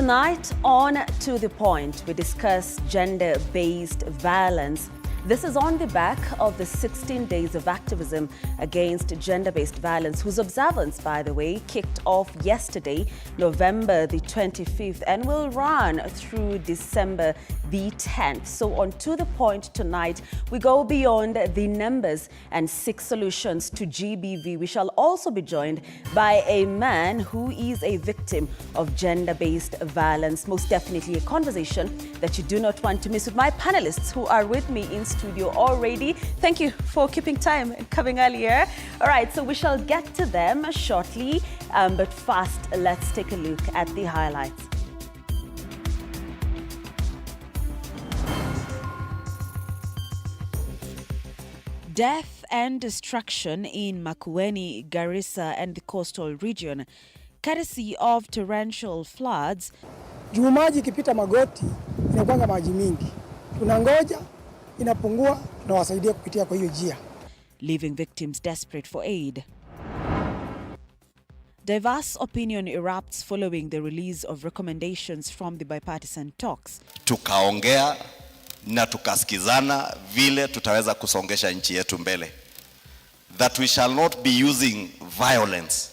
Tonight on To The Point, we discuss gender-based violence. This is on the back of the 16 days of activism against gender-based violence, whose observance, by the way, kicked off yesterday, November the 25th, and will run through December the 10th. So on To The Point tonight, we go beyond the numbers and seek solutions to GBV. We shall also be joined by a man who is a victim of gender-based violence. Most definitely a conversation that you do not want to miss with my panelists who are with me in studio already. Thank you for keeping time and coming earlier. All right, so we shall get to them shortly, but first, let's take a look at the highlights. Death and destruction in Makueni, Garissa and the coastal region, courtesy of torrential floods. Juu maji ikipita magoti inakuwa maji mingi. Tunangoja inapungua na wasaidia kupitia kwa hiyo njia. Leaving victims desperate for aid. Diverse opinion erupts following the release of recommendations from the bipartisan talks. Tukaongea na tukasikizana vile tutaweza kusongesha nchi yetu mbele. That we shall not be using violence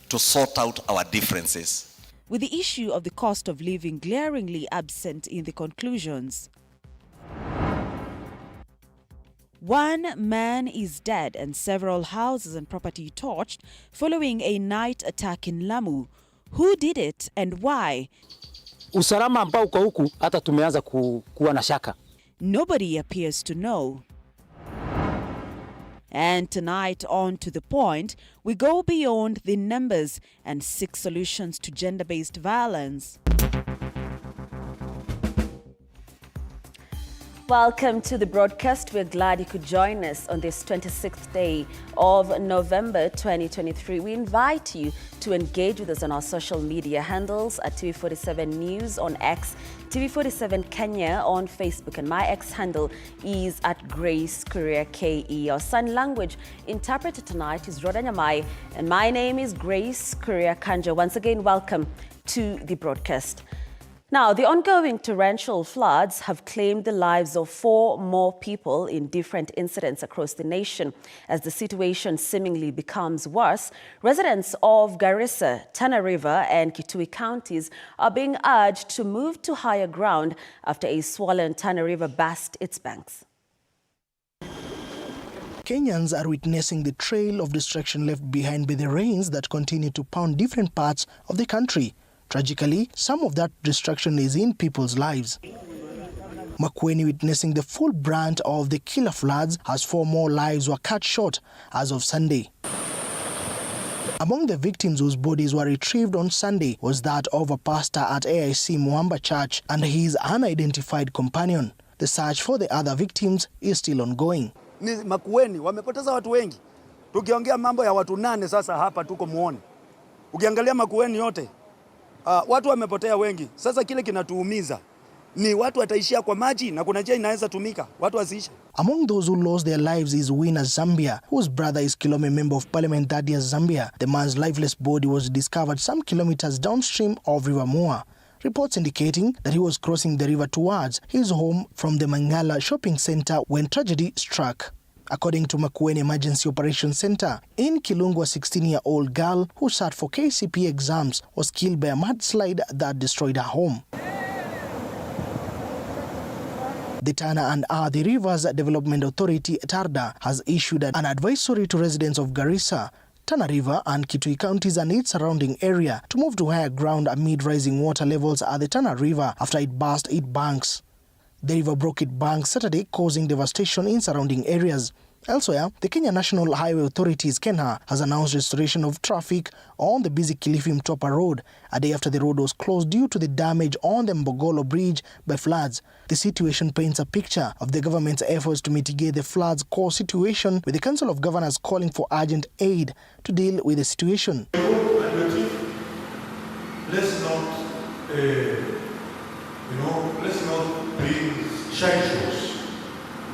to sort out our differences. With the issue of the cost of living glaringly absent in the conclusions. One man is dead and several houses and property torched following a night attack in Lamu. Who did it and why? Usalama ambao uko huku hata tumeanza kuwa na shaka. Nobody appears to know. And tonight on To The Point, we go beyond the numbers and seek solutions to gender-based violence. Welcome to the broadcast. We're glad you could join us on this 26th day of November 2023. We invite you to engage with us on our social media handles at TV47 News on X, TV47 Kenya on Facebook, and my X handle is at Grace Korea KE. Our sign language interpreter tonight is Roda Nyamai, and my name is Grace Korea Kanja. Once again, welcome to the broadcast. Now, the ongoing torrential floods have claimed the lives of 4 more people in different incidents across the nation. As the situation seemingly becomes worse, residents of Garissa, Tana River and Kitui counties are being urged to move to higher ground after a swollen Tana River burst its banks. Kenyans are witnessing the trail of destruction left behind by the rains that continue to pound different parts of the country. Tragically, some of that destruction is in people's lives. Makueni, witnessing the full brunt of the killer floods, as 4 more lives were cut short as of Sunday. Among the victims whose bodies were retrieved on Sunday was that of a pastor at AIC Mwamba Church and his unidentified companion. The search for the other victims is still ongoing. Ni Makueni wamepoteza watu wengi. Tukiongea mambo ya watu 8 sasa hapa tuko muone. Ukiangalia Makueni yote watu wamepotea wengi. Sasa kile kinatuumiza ni watu wataishia kwa maji na kuna njia inaweza tumika watu wasiisha. Among those who lost their lives is Wina Zambia, whose brother is Kilome Member of Parliament that year Zambia. The man's lifeless body was discovered some kilometers downstream of River Moa. Reports indicating that he was crossing the river towards his home from the Mangala shopping center when tragedy struck. According to Makueni Emergency Operations Center, in Kilungu, a 16-year-old girl who sat for KCP exams was killed by a mudslide that destroyed her home. The Tana and Athi Rivers Development Authority, TARDA, has issued an advisory to residents of Garissa, Tana River and Kitui counties and its surrounding area to move to higher ground amid rising water levels at the Tana River after it burst its banks. The river broke its banks Saturday, causing devastation in surrounding areas. Elsewhere, the Kenya National Highway Authorities, KENHA, has announced restoration of traffic on the busy Kilifi-Mtwapa Road a day after the road was closed due to the damage on the Mbogolo Bridge by floods. The situation paints a picture of the government's efforts to mitigate the floods' core situation, with the Council of Governors calling for urgent aid to deal with the situation. Let's not be shy shows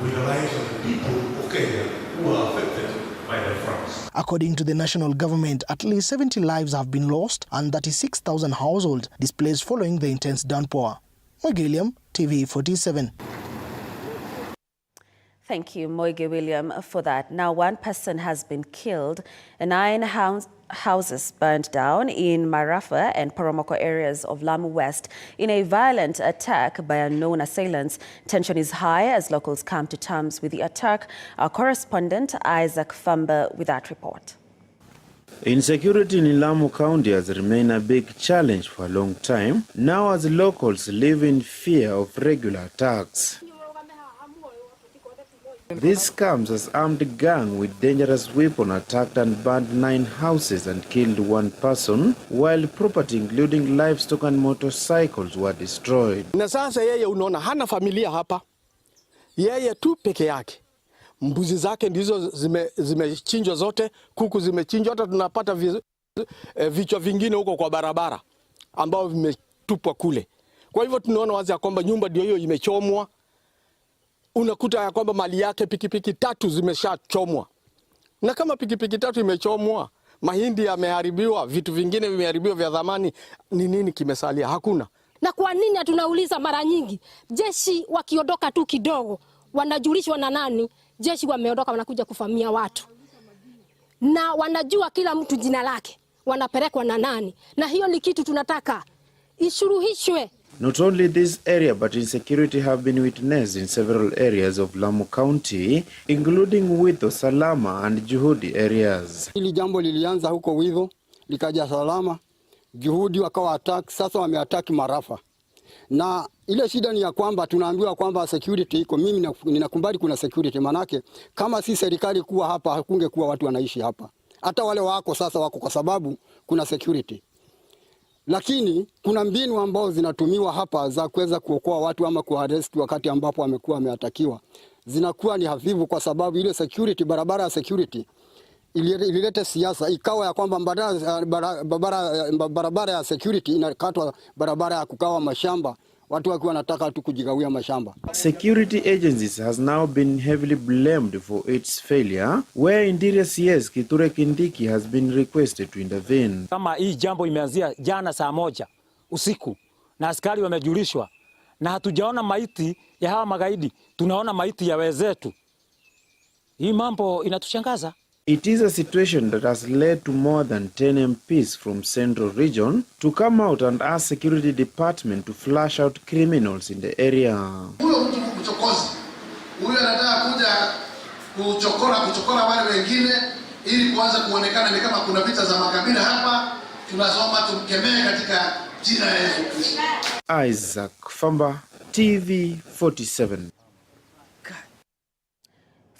with the lives of the people of Kenya who are affected by the France. According to the national government, at least 70 lives have been lost and 36,000 households displaced following the intense downpour. William, TV47. Thank you, Moige William, for that. Now, one person has been killed and 9 houses burned down in Marafa and Poromoko areas of Lamu West in a violent attack by unknown assailants. Tension is high as locals come to terms with the attack. Our correspondent, Isaac Famba, with that report. Insecurity in Lamu County has remained a big challenge for a long time, now as locals live in fear of regular attacks. This comes as armed gang with dangerous weapon attacked and burned 9 houses and killed 1 person, while property including livestock and motorcycles were destroyed. Na sasa yeye unaona hana familia hapa. Yeye tu peke yake. Mbuzi zake ndizo zimechinjwa zote, kuku zimechinjwa, hata tunapata vichwa vingine huko kwa barabara ambao vimetupwa kule. Kwa hivyo tunaona wazi ya kwamba nyumba ndio hiyo imechomwa. Unakuta ya kwamba mali yake pikipiki 3 zimeshachomwa. Na kama pikipiki 3 imechomwa, mahindi yameharibiwa, vitu vingine vimeharibiwa vya dhamani, ni nini kimesalia? Hakuna. Na kwa nini tunauliza mara nyingi? Jeshi wakiondoka tu kidogo, wanajulishwa na nani? Jeshi wameondoka wanakuja kufamia watu. Na wanajua kila mtu jina lake, wanapelekwa na nani? Na hiyo ni kitu tunataka ishuruhishwe. Not only this area, but insecurity have been witnessed in several areas of Lamu County, including Witho, Salama and Juhudi areas. Hili jambo lilianza huko Witho, likaja Salama, Juhudi wakawa attack, sasa wameattack Marafa. Na ile shida ni ya kwamba tunaambiwa kwamba security iko. Mimi ninakubali kuna security, manake kama si serikali kuwa hapa hakungekuwa watu wanaishi hapa. Hata wale wako sasa wako kwa sababu kuna security. Lakini kuna mbinu ambao zinatumiwa hapa za kuweza kuokoa watu ama kuarrest wakati ambapo wamekuwa wameatakiwa. Zinakuwa ni hafifu kwa sababu ile security, barabara ya security ilileta siasa, ikawa ya kwamba barabara ya security inakatwa barabara ya kukawa mashamba, watu wakiwa wanataka tu kujigawia mashamba. Security agencies has now been heavily blamed for its failure, where Interior CS Kithure Kindiki has been requested to intervene. Kama hii jambo imeanzia jana saa 1 usiku na askari wamejulishwa na hatujaona maiti ya hawa magaidi, tunaona maiti ya wenzetu. Hii mambo inatushangaza. It is a situation that has led to more than 10 MPs from Central Region to come out and ask Security Department to flush out criminals in the area. Huyo mtu mchokozi, huyo anataka kuja kuchokora wale wengine ili kuanza kuonekana ni kama kuna vita za makabila hapa. Tunasoma tumkemee katika jina la Yesu Kristo. Isaac Famba, TV47.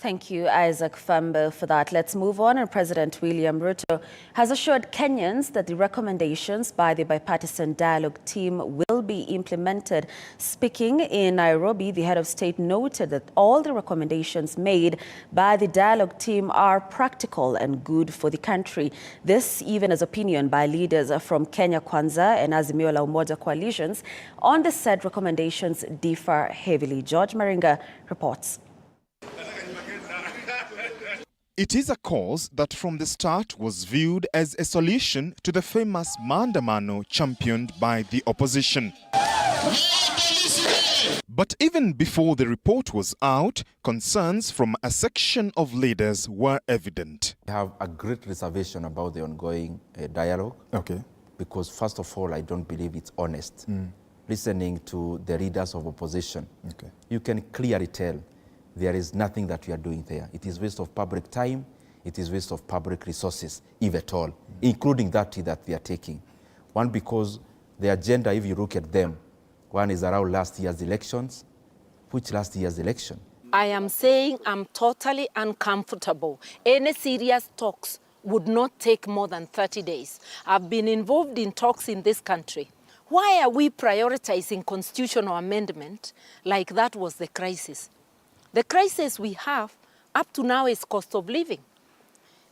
Thank you, Isaac Famba, for that. Let's move on. And President William Ruto has assured Kenyans that the recommendations by the Bipartisan Dialogue team will be implemented. Speaking in Nairobi, the head of state noted that all the recommendations made by the Dialogue team are practical and good for the country. This even as opinion by leaders from Kenya Kwanza and Azimio la Umoja coalitions on the said recommendations differ heavily. George Maringa reports. It is a cause that from the start was viewed as a solution to the famous maandamano championed by the opposition. But even before the report was out, concerns from a section of leaders were evident. I have a great reservation about the ongoing dialogue. Okay. Because first of all, I don't believe it's honest. Listening to the leaders of opposition, okay, you can clearly tell there is nothing that we are doing there. It is waste of public time, it is waste of public resources, if at all, including that they are taking. One, because the agenda, if you look at them, one is around last year's elections. Which last year's election? I am saying I'm totally uncomfortable. Any serious talks would not take more than 30 days. I've been involved in talks in this country. Why are we prioritizing constitutional amendment like that was the crisis? The crisis we have up to now is cost of living.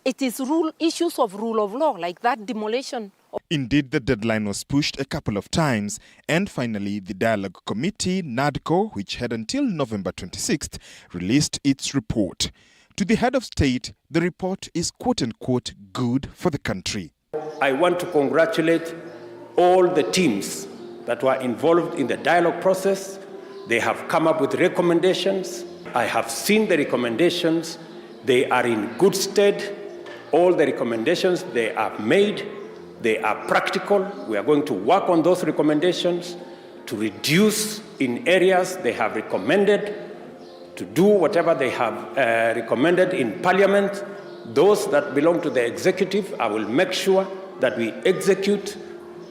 It is issues of rule of law, like that demolition. Indeed, the deadline was pushed a couple of times, and finally the Dialogue Committee, NADCO, which had until November 26th, released its report. To the head of state, the report is quote-unquote good for the country. I want to congratulate all the teams that were involved in the dialogue process. They have come up with recommendations. I have seen the recommendations. They are in good stead. All the recommendations they have made, they are practical. We are going to work on those recommendations to reduce in areas they have recommended, to do whatever they have recommended in Parliament. Those that belong to the executive, I will make sure that we execute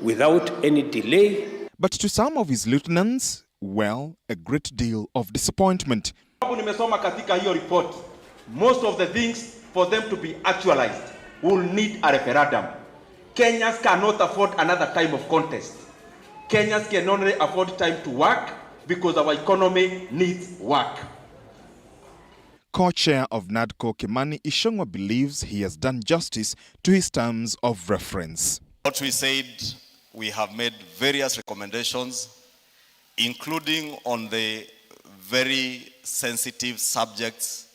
without any delay. But to some of his lieutenants, well, a great deal of disappointment. Nimesoma katika hiyo report. Most of the things for them to be actualized will need a referendum. Kenyans cannot afford another time of contest. Kenyans can only afford time to work because our economy needs work. Co-chair of NADCO, Kimani Ichung'wah, believes he has done justice to his terms of reference. What we said, we have made various recommendations, including on the very sensitive subjects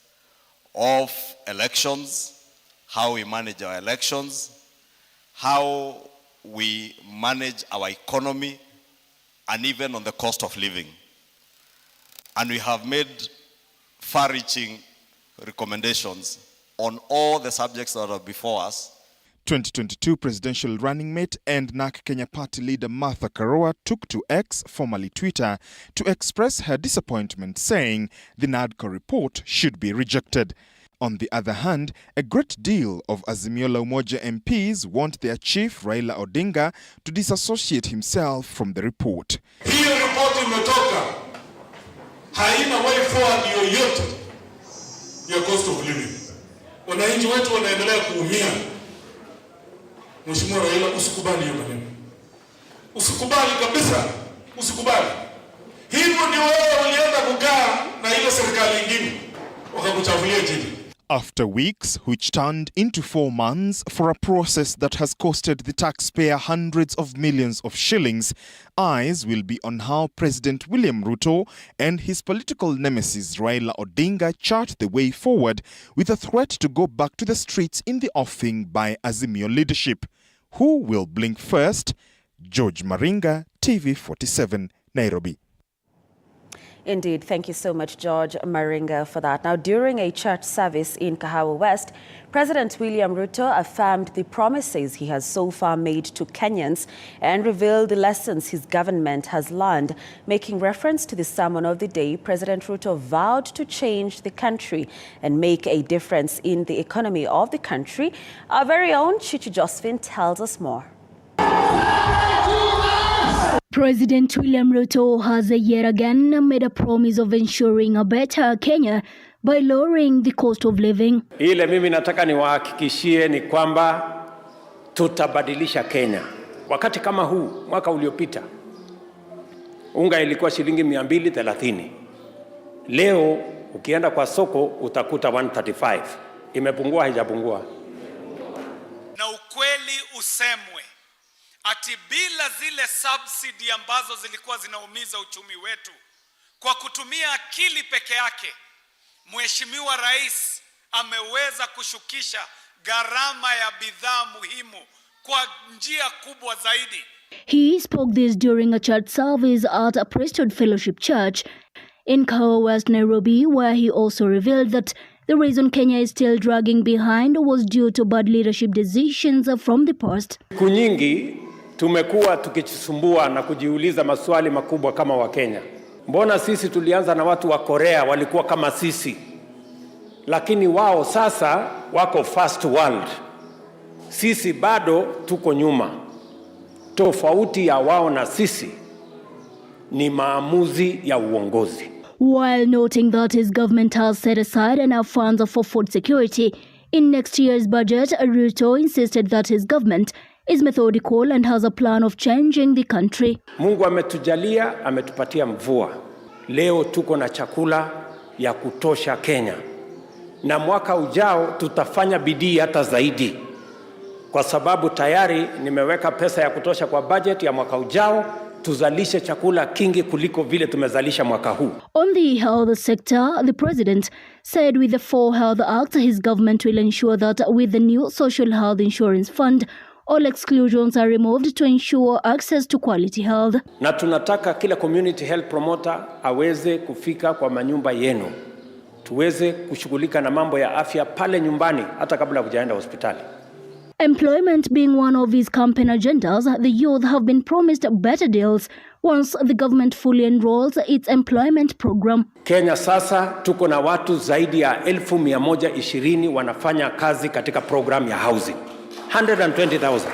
of elections, how we manage our elections, how we manage our economy, and even on the cost of living. And we have made far-reaching recommendations on all the subjects that are before us. 2022 presidential running mate and NARC Kenya party leader Martha Karua took to X, formerly Twitter, to express her disappointment, saying the NADCO report should be rejected. On the other hand, a great deal of Azimio la Umoja MPs want their chief Raila Odinga to disassociate himself from the report. Hiyo report imetoka haina way forward yoyote ya cost of living. Wananchi wetu wanaendelea kuumia. Mheshimiwa Raila, usikubali hiyo maneno. Usikubali kabisa, usikubali. Hivyo ndio wewe ulienda kukaa na ile serikali nyingine wakakuchafulia jini. After weeks, which turned into 4 months for a process that has costed the taxpayer hundreds of millions of shillings, eyes will be on how President William Ruto and his political nemesis Raila Odinga chart the way forward with a threat to go back to the streets in the offing by Azimio leadership. Who will blink first? George Maringa, TV47, Nairobi. Indeed. Thank you so much, George Maringa, for that. Now, during a church service in Kahawa West, President William Ruto affirmed the promises he has so far made to Kenyans and revealed the lessons his government has learned. Making reference to the sermon of the day, President Ruto vowed to change the country and make a difference in the economy of the country. Our very own Chichi Josephine tells us more. President William Ruto has yet again made a promise of ensuring a better Kenya by lowering the cost of living. Ile mimi nataka niwahakikishie ni kwamba tutabadilisha Kenya. Wakati kama huu, mwaka uliopita, unga ilikuwa shilingi 230. Leo ukienda kwa soko utakuta 135. Imepungua, haijapungua? Na ukweli usemwe, ati bila zile subsidy ambazo zilikuwa zinaumiza uchumi wetu, kwa kutumia akili peke yake, Mheshimiwa Rais ameweza kushukisha gharama ya bidhaa muhimu kwa njia kubwa zaidi. He spoke this during a church service at a Priesthood Fellowship Church in Kahawa West, Nairobi, where he also revealed that the reason Kenya is still dragging behind was due to bad leadership decisions from the past. Kunyingi tumekuwa tukijisumbua na kujiuliza maswali makubwa kama wa Kenya. Mbona sisi tulianza na watu wa Korea walikuwa kama sisi, lakini wao sasa wako first world. Sisi bado tuko nyuma. Tofauti ya wao na sisi ni maamuzi ya uongozi. While noting that his government has set aside enough funds for food security in next year's budget, Ruto insisted that his government is methodical and has a plan of changing the country. Mungu ametujalia, ametupatia mvua. Leo tuko na chakula ya kutosha Kenya. Na mwaka ujao tutafanya bidii hata zaidi. Kwa sababu tayari nimeweka pesa ya kutosha kwa budget ya mwaka ujao, tuzalishe chakula kingi kuliko vile tumezalisha mwaka huu. On the health sector, the president said with the 4 Health Act, his government will ensure that with the new Social Health Insurance Fund, all exclusions are removed to ensure access to quality health. Na tunataka kila community health promoter aweze kufika kwa manyumba yenu. Tuweze kushughulika na mambo ya afya pale nyumbani hata kabla hujaenda hospitali. Employment being one of his campaign agendas, the youth have been promised better deals once the government fully enrolls its employment program. Kenya sasa tuko na watu zaidi ya 120,000 wanafanya kazi katika program ya housing. 120,000.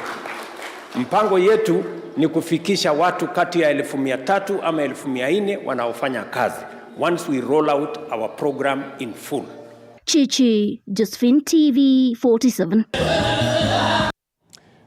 Mpango yetu ni kufikisha watu kati ya 300,000 ama 400,000 wanaofanya kazi once we roll out our program in full. Chichi, Josephine, TV47.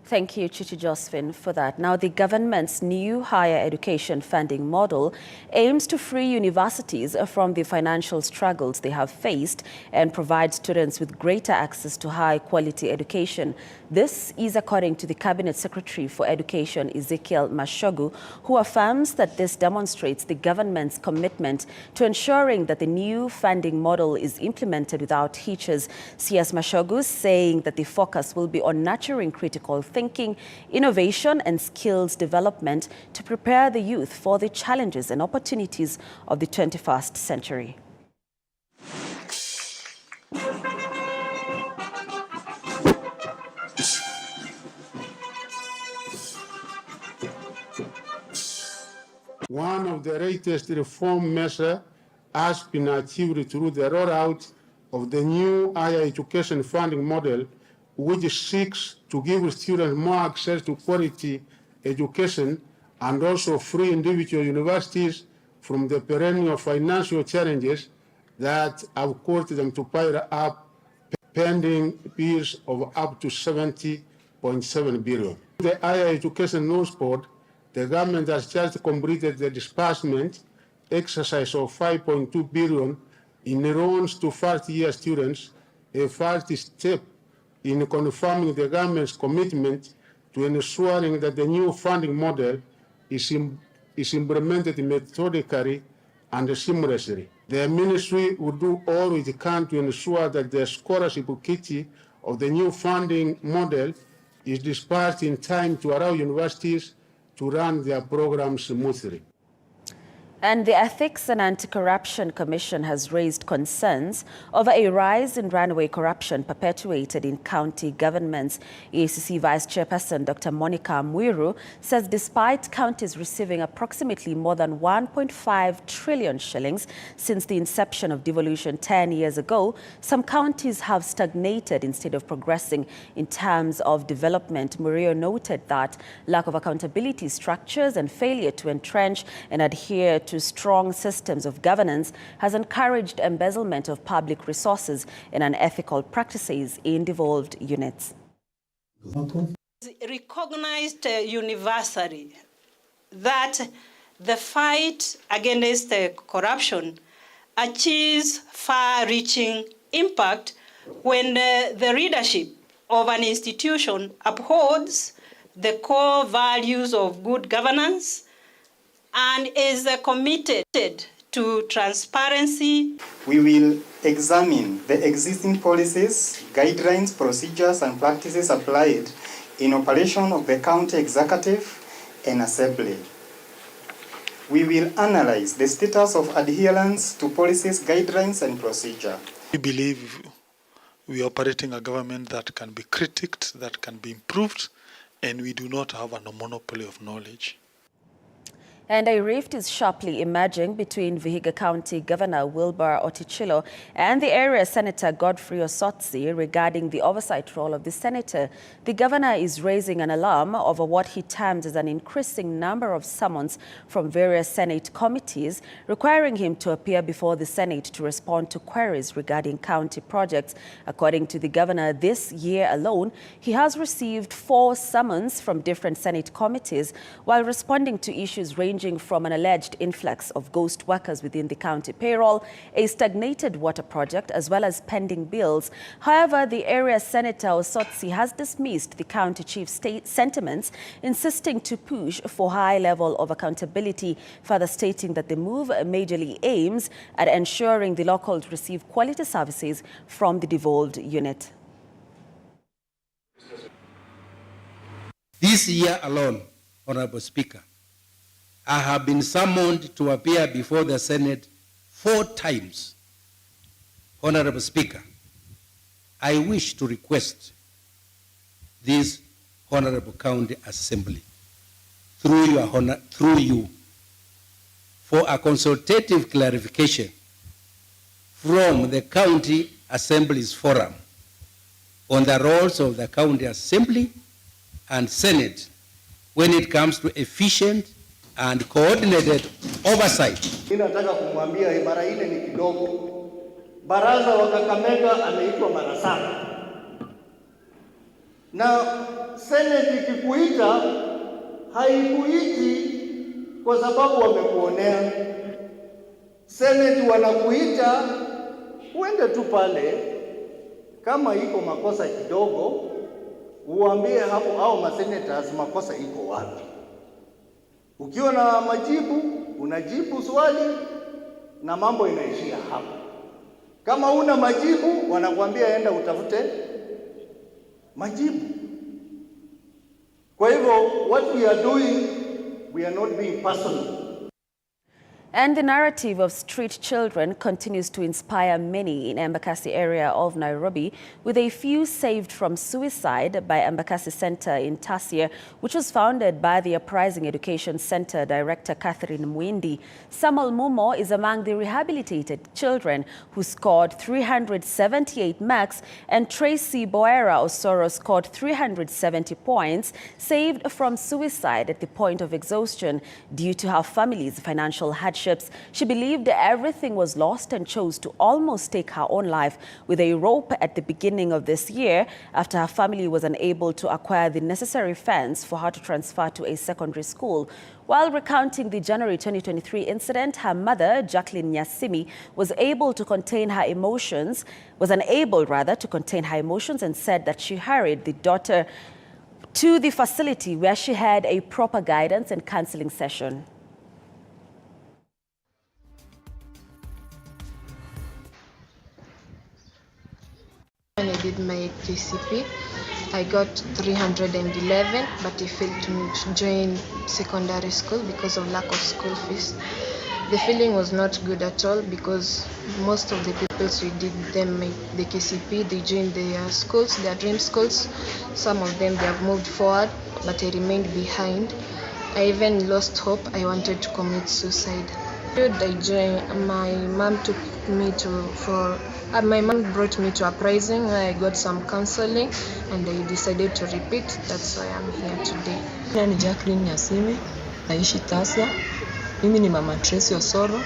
Thank you, Chichi Josephine, for that. Now, the government's new higher education funding model aims to free universities from the financial struggles they have faced and provide students with greater access to high-quality education. This is according to the Cabinet Secretary for Education, Ezekiel Mashogu, who affirms that this demonstrates the government's commitment to ensuring that the new funding model is implemented without hitches. CS Mashogu saying that the focus will be on nurturing critical thinking, innovation and skills development to prepare the youth for the challenges and opportunities of the 21st century. One of the latest reform measures has been achieved through the rollout of the new higher education funding model, which seeks to give students more access to quality education and also free individual universities from the perennial financial challenges that have caused them to pile up pending bills of up to 70.7 billion. The Higher Education Loans Board, the government has just completed the disbursement exercise of 5.2 billion in loans to first-year students, a first step in confirming the government's commitment to ensuring that the new funding model is implemented methodically and seamlessly. The ministry will do all it can to ensure that the scholarship kit of the new funding model is dispersed in time to allow universities to run their programs smoothly. And the Ethics and Anti-Corruption Commission has raised concerns over a rise in runaway corruption perpetuated in county governments. EACC Vice Chairperson Dr. Monica Mwiru says despite counties receiving approximately more than 1.5 trillion shillings since the inception of devolution 10 years ago, some counties have stagnated instead of progressing in terms of development. Mwiru noted that lack of accountability structures and failure to entrench and adhere to strong systems of governance has encouraged embezzlement of public resources and unethical practices in devolved units. Recognized universally that the fight against corruption achieves far-reaching impact when the leadership of an institution upholds the core values of good governance and is committed to transparency. We will examine the existing policies, guidelines, procedures, and practices applied in operation of the county executive and assembly. We will analyze the status of adherence to policies, guidelines, and procedure. We believe we are operating a government that can be critiqued, that can be improved, and we do not have a monopoly of knowledge. And a rift is sharply emerging between Vihiga County Governor Wilbur Otichilo and the area Senator Godfrey Osotsi regarding the oversight role of the senator. The governor is raising an alarm over what he terms as an increasing number of summons from various Senate committees, requiring him to appear before the Senate to respond to queries regarding county projects. According to the governor, this year alone, he has received 4 summons from different Senate committees while responding to issues ranging ranging from an alleged influx of ghost workers within the county payroll, a stagnated water project, as well as pending bills. However, the area Senator Osotsi has dismissed the county chief's sentiments, insisting to push for high level of accountability, further stating that the move majorly aims at ensuring the locals receive quality services from the devolved unit. This year alone, Honorable Speaker, I have been summoned to appear before the Senate 4 times. Honorable Speaker, I wish to request this Honorable County Assembly, through you, for a consultative clarification from the County Assembly's Forum on the roles of the County Assembly and Senate when it comes to efficient and coordinated oversight. Ninataka kumwambia mara ile ni kidogo. Baraza wa Kakamega ameitwa mara 7. Na Senate ikikuita haikuiti kwa sababu wamekuonea. Senate wanakuita uende tu pale, kama iko makosa kidogo uambie hapo au masenators makosa iko wapi. Ukiwa na majibu unajibu swali na mambo inaishia hapo. Kama una majibu wanakuambia enda utafute majibu. Kwa hivyo what we are doing, we are not being personal. And the narrative of street children continues to inspire many in Embakasi area of Nairobi, with a few saved from suicide by Embakasi Center in Tasia, which was founded by the Uprising Education Center Director Catherine Mwindi. Samuel Mumo is among the rehabilitated children who scored 378 marks, and Tracy Boera Osoro scored 370 points, saved from suicide at the point of exhaustion due to her family's financial hardship. She believed everything was lost and chose to almost take her own life with a rope at the beginning of this year after her family was unable to acquire the necessary funds for her to transfer to a secondary school. While recounting the January 2023 incident, her mother, Jacqueline Nyasimi, was unable to contain her emotions and said that she hurried the daughter to the facility where she had a proper guidance and counseling session. When I did my KCP, I got 311, but I failed to join secondary school because of lack of school fees. The feeling was not good at all because most of the people who did the KCP, they joined their schools, their dream schools. Some of them, they have moved forward, but I remained behind. I even lost hope. I wanted to commit suicide. I joined, my mom brought me to Uprising where I got some counseling and I decided to repeat. That's why I'm here today. Mimi ni Jacqueline Nyasimi, naishi Tasia. Mimi ni mama Tracy Osoro.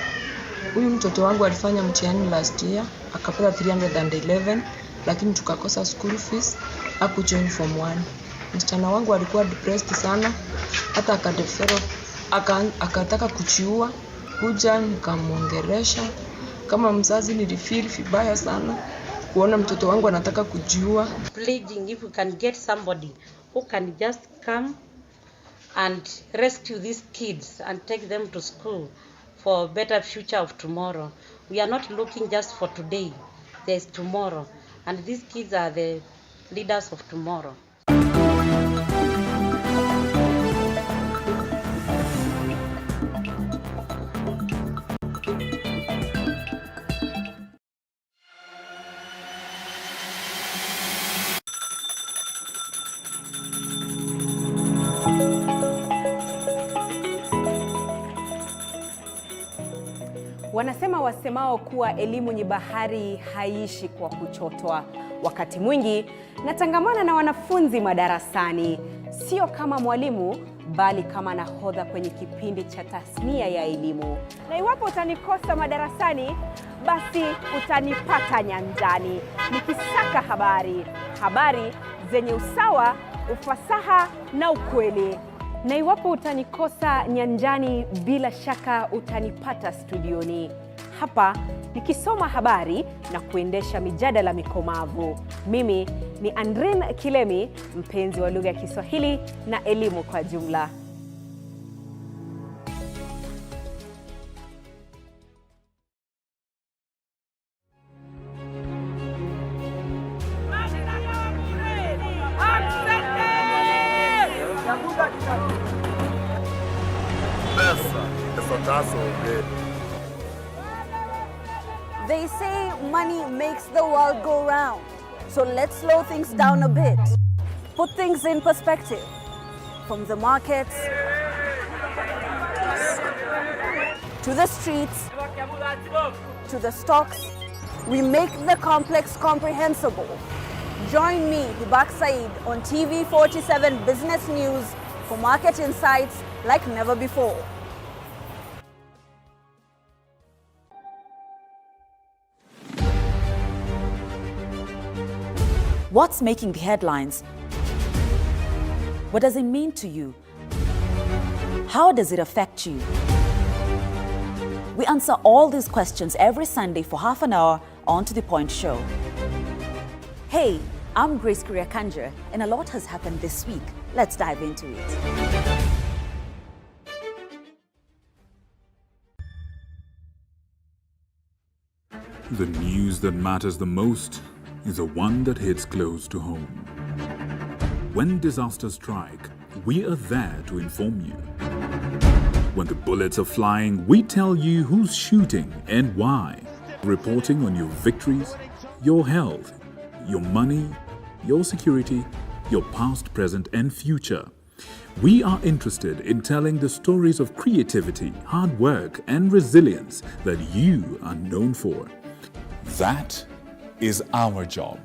Huyu mtoto wangu alifanya mtihani last year, akapata 311, lakini tukakosa school fees, hakujoin form 1. Msichana wangu alikuwa depressed sana, hata akataka kujiua. Kuja nikamwongelesha. Kama mzazi nilifeel vibaya sana kuona mtoto wangu anataka kujiua. Pleading if we can get somebody who can just come and rescue these kids and take them to school for a better future of tomorrow. We are not looking just for today. There's tomorrow, and these kids are the leaders of tomorrow. Wanasema wasemao kuwa elimu ni bahari haiishi kwa kuchotwa. Wakati mwingi natangamana na wanafunzi madarasani, sio kama mwalimu bali kama nahodha kwenye kipindi cha tasnia ya elimu. Na iwapo utanikosa madarasani, basi utanipata nyanjani nikisaka habari zenye usawa, ufasaha na ukweli. Na iwapo utanikosa nyanjani, bila shaka utanipata studioni. Hapa nikisoma habari na kuendesha mijadala mikomavu. Mimi ni Andrin Kilemi, mpenzi wa lugha ya Kiswahili na elimu kwa jumla. They say money makes the world go round. So let's slow things down a bit. Put things in perspective. From the markets to the streets to the stocks, we make the complex comprehensible. Join me, Hibak Said, on TV47 Business News for market insights like never before. What's making the headlines? What does it mean to you? How does it affect you? We answer all these questions every Sunday for half an hour on To The Point Show. Hey, I'm Grace Kuriakanja, and a lot has happened this week. Let's dive into it. The news that matters the most is the one that hits close to home. When disasters strike, we are there to inform you. When the bullets are flying, we tell you who's shooting and why. Reporting on your victories, your health, your money, your security, your past, present, and future. We are interested in telling the stories of creativity, hard work, and resilience that you are known for. That is our job.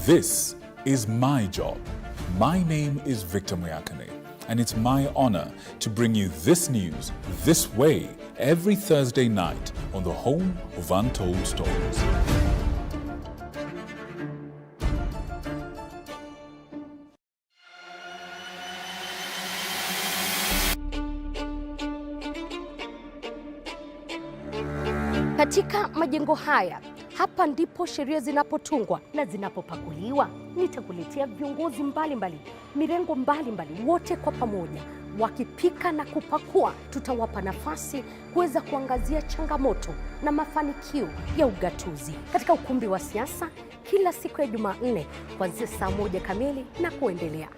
This is my job. My name is Victor Moyakane, and it's my honor to bring you this news this way every Thursday night on the home of untold stories. Katika majengo haya, hapa ndipo sheria zinapotungwa na zinapopakuliwa. Nitakuletea viongozi mbalimbali, mirengo mbalimbali, wote kwa pamoja wakipika na kupakua. Tutawapa nafasi kuweza kuangazia changamoto na mafanikio ya ugatuzi katika ukumbi wa siasa kila siku ya Jumanne kuanzia saa 1 kamili na kuendelea.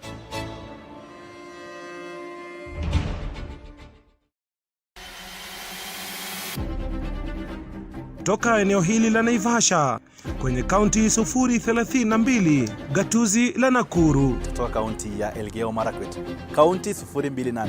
Toka eneo hili la Naivasha kwenye kaunti 032, gatuzi la Nakuru. Toka kaunti ya Elgeyo Marakwet, kaunti 028.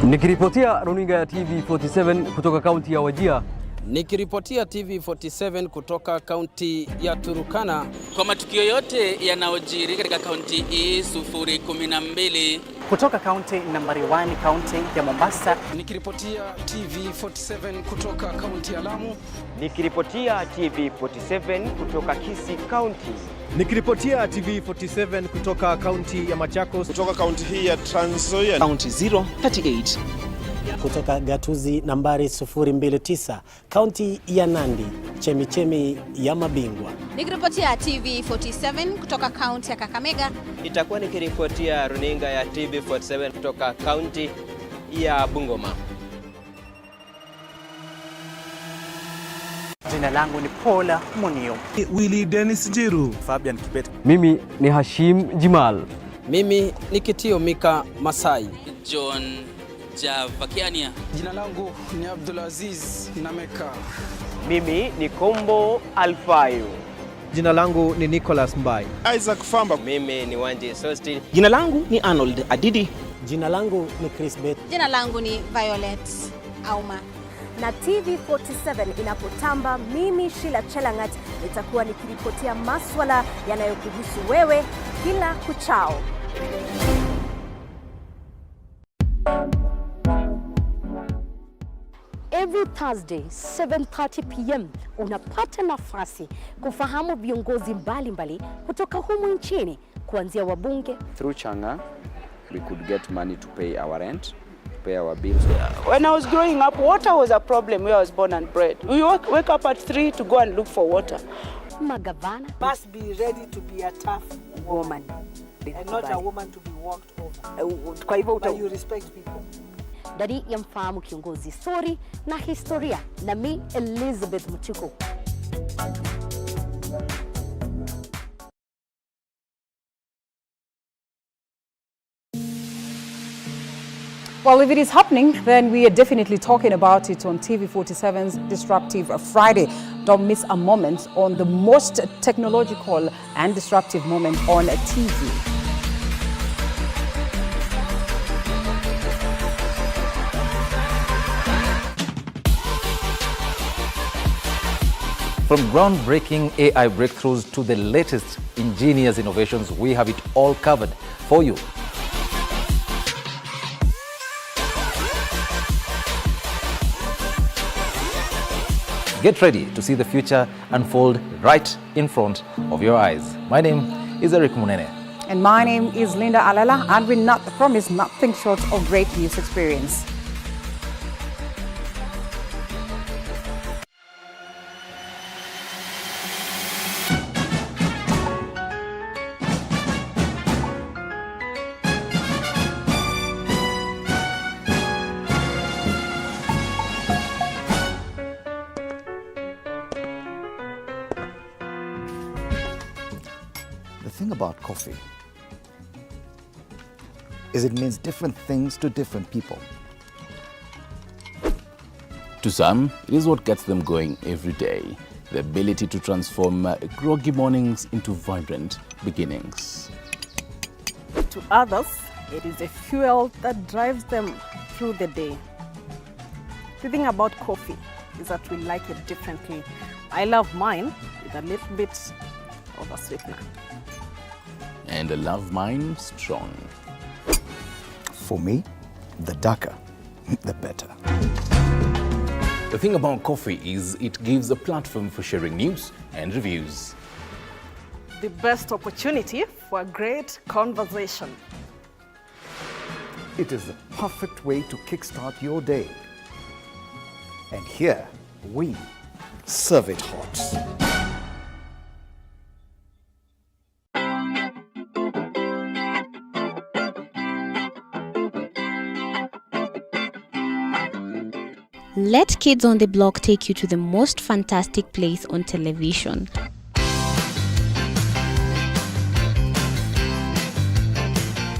Nikiripotia runinga ya TV47 kutoka kaunti ya Wajir. Nikiripotia TV47 kutoka kaunti ya Turukana. Kwa matukio yote yanayojiri katika kaunti hii 012. Kutoka kaunti nambari 1, kaunti ya Mombasa. Nikiripotia TV47 kutoka kaunti ya Lamu. Nikiripotia TV47 kutoka Kisii County. Nikiripotia TV47 kutoka kaunti ya Machakos. Kutoka kaunti hii ya Trans Nzoia. Kaunti 038. Kutoka gatuzi nambari 029, kaunti ya Nandi, chemichemi ya mabingwa. Nikiripotia TV47 kutoka kaunti ya Kakamega. Itakuwa nikiripotia runinga ya TV47 kutoka kaunti ya Bungoma. Jina langu ni Paula Munio. Willy Dennis Jiru. Fabian Kibet. Mimi ni Hashim Jimal. Mimi ni Kitio Mika Masai. John Javakiania. Jina langu ni Abdulaziz Nameka. Mimi ni Kombo Alfayo. Jina langu ni Nicholas Mbai. Isaac Famba. Mimi ni Wanji Sosti. Jina langu ni Arnold Adidi. Jina langu ni Chris Bet. Jina langu ni Violet Auma. Na TV47 inapotamba, mimi Sheila Chelangat nitakuwa nikiripotia maswala yanayokuhusu wewe kila kuchao. Every Thursday 7:30 p.m. unapata nafasi kufahamu viongozi mbalimbali kutoka humu nchini, kuanzia wabunge through Changa we could get money to pay our rent, pay our bills. When I was growing up, water was a problem where I was born and bred. We wake up at 3 to go and look for water. Magavana must be ready to be a tough woman and not a woman to be walked over. But you respect people. Dari ya mfahamu kiongozi story na historia na mi Elizabeth Mutuku. Well, if it is happening, then we are definitely talking about it on TV47's Disruptive Friday. Don't miss a moment on the most technological and disruptive moment on TV. From groundbreaking AI breakthroughs to the latest ingenious innovations, we have it all covered for you. Get ready to see the future unfold right in front of your eyes. My name is Eric Munene. And my name is Linda Alala, and we not promise nothing short of great news experience. The thing about coffee is it means different things to different people. To some, it is what gets them going every day. The ability to transform groggy mornings into vibrant beginnings. To others, it is a fuel that drives them through the day. The thing about coffee is that we like it differently. I love mine with a little bit of a sweetener. And I love mine strong. For me, the darker, the better. The thing about coffee is it gives a platform for sharing news and reviews. The best opportunity for a great conversation. It is the perfect way to kickstart your day. And here, we serve it hot. Let Kids on the Block take you to the most fantastic place on television.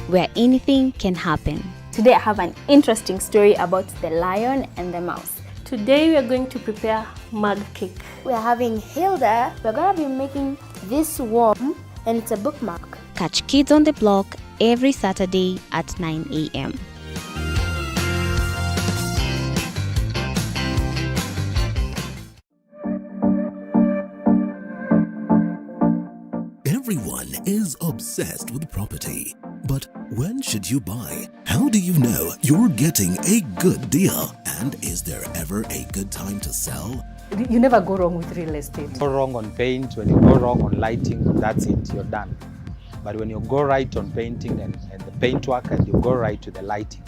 Where anything can happen. Today I have an interesting story about the lion and the mouse. Today we are going to prepare mug cake. We are having Hilda. We're going to be making this worm and it's a bookmark. Catch Kids on the Block every Saturday at 9 a.m. Everyone is obsessed with property. But when should you buy? How do you know you're getting a good deal? And is there ever a good time to sell? You never go wrong with real estate. Go wrong on paint, when you go wrong on lighting, that's it, you're done. But when you go right on painting and the paintwork and you go right to the lighting,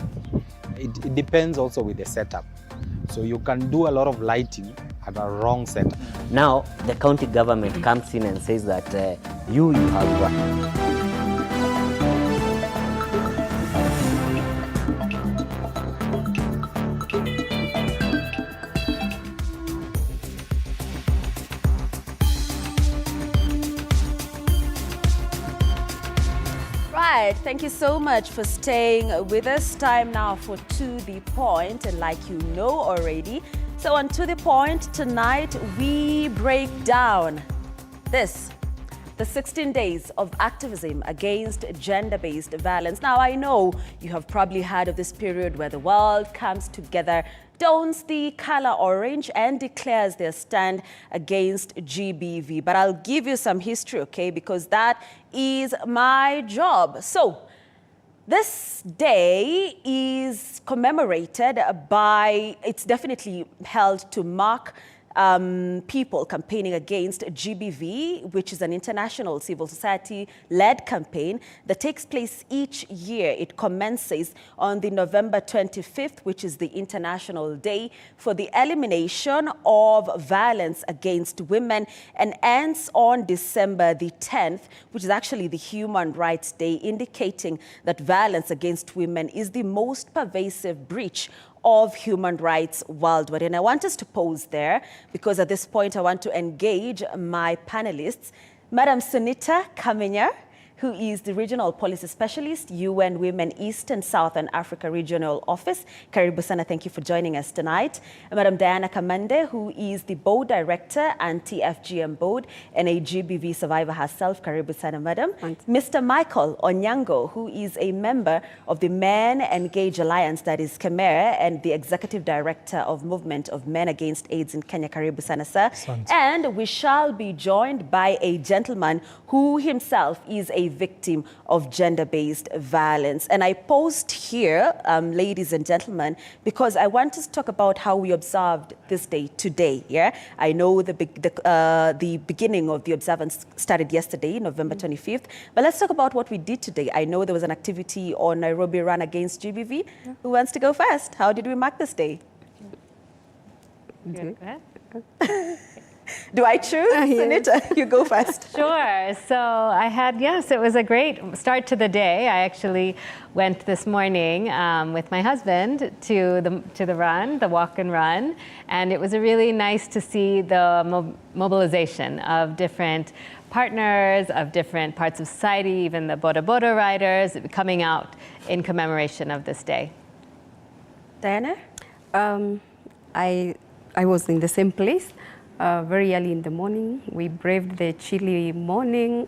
it depends also with the setup. So you can do a lot of lighting at a wrong setup. Now the county government comes in and says that you have Thank you so much for staying with us. Time now for To The Point, and like you know already, so on To The Point tonight we break down the 16 days of activism against gender-based violence. Now I know you have probably heard of this period where the world comes together, dons the color orange and declares their stand against GBV. But I'll give you some history, okay, because that is my job. So this day is commemorated by, it's definitely held to mark people campaigning against GBV, which is an international civil society-led campaign that takes place each year. It commences on the November 25th, which is the International Day for the Elimination of Violence Against Women, and ends on December the 10th, which is actually the Human Rights Day, indicating that violence against women is the most pervasive breach of human rights worldwide. And I want us to pause there because at this point I want to engage my panelists. Madam Sunita Kamenya, who is the Regional Policy Specialist, UN Women East and Southern Africa Regional Office. Karibu sana, thank you for joining us tonight. And Madam Diana Kamande, who is the Board Director, Anti-FGM Board, and a GBV survivor herself. Karibu sana, Madam. Mr. Michael Onyango, who is a member of the Men Engage Alliance, that is Kemere, and the Executive Director of Movement of Men Against AIDS in Kenya. Karibu sana, sir. And we shall be joined by a gentleman who himself is a victim of gender-based violence. And I post here, ladies and gentlemen, because I want to talk about how we observed this day today. Yeah, I know the beginning of the observance started yesterday, November 25th, but let's talk about what we did today. I know there was an activity on Nairobi Run Against GBV. Yeah. Who wants to go first? How did we mark this day? Go ahead. Do I choose? Sunita, you go first. Sure. So I had, yes, it was a great start to the day. I actually went this morning with my husband to the run, the walk and run, and it was really nice to see the mobilization of different partners, of different parts of society, even the Boda Boda riders coming out in commemoration of this day. Diana? I was in the same place. Very early in the morning, we braved the chilly morning,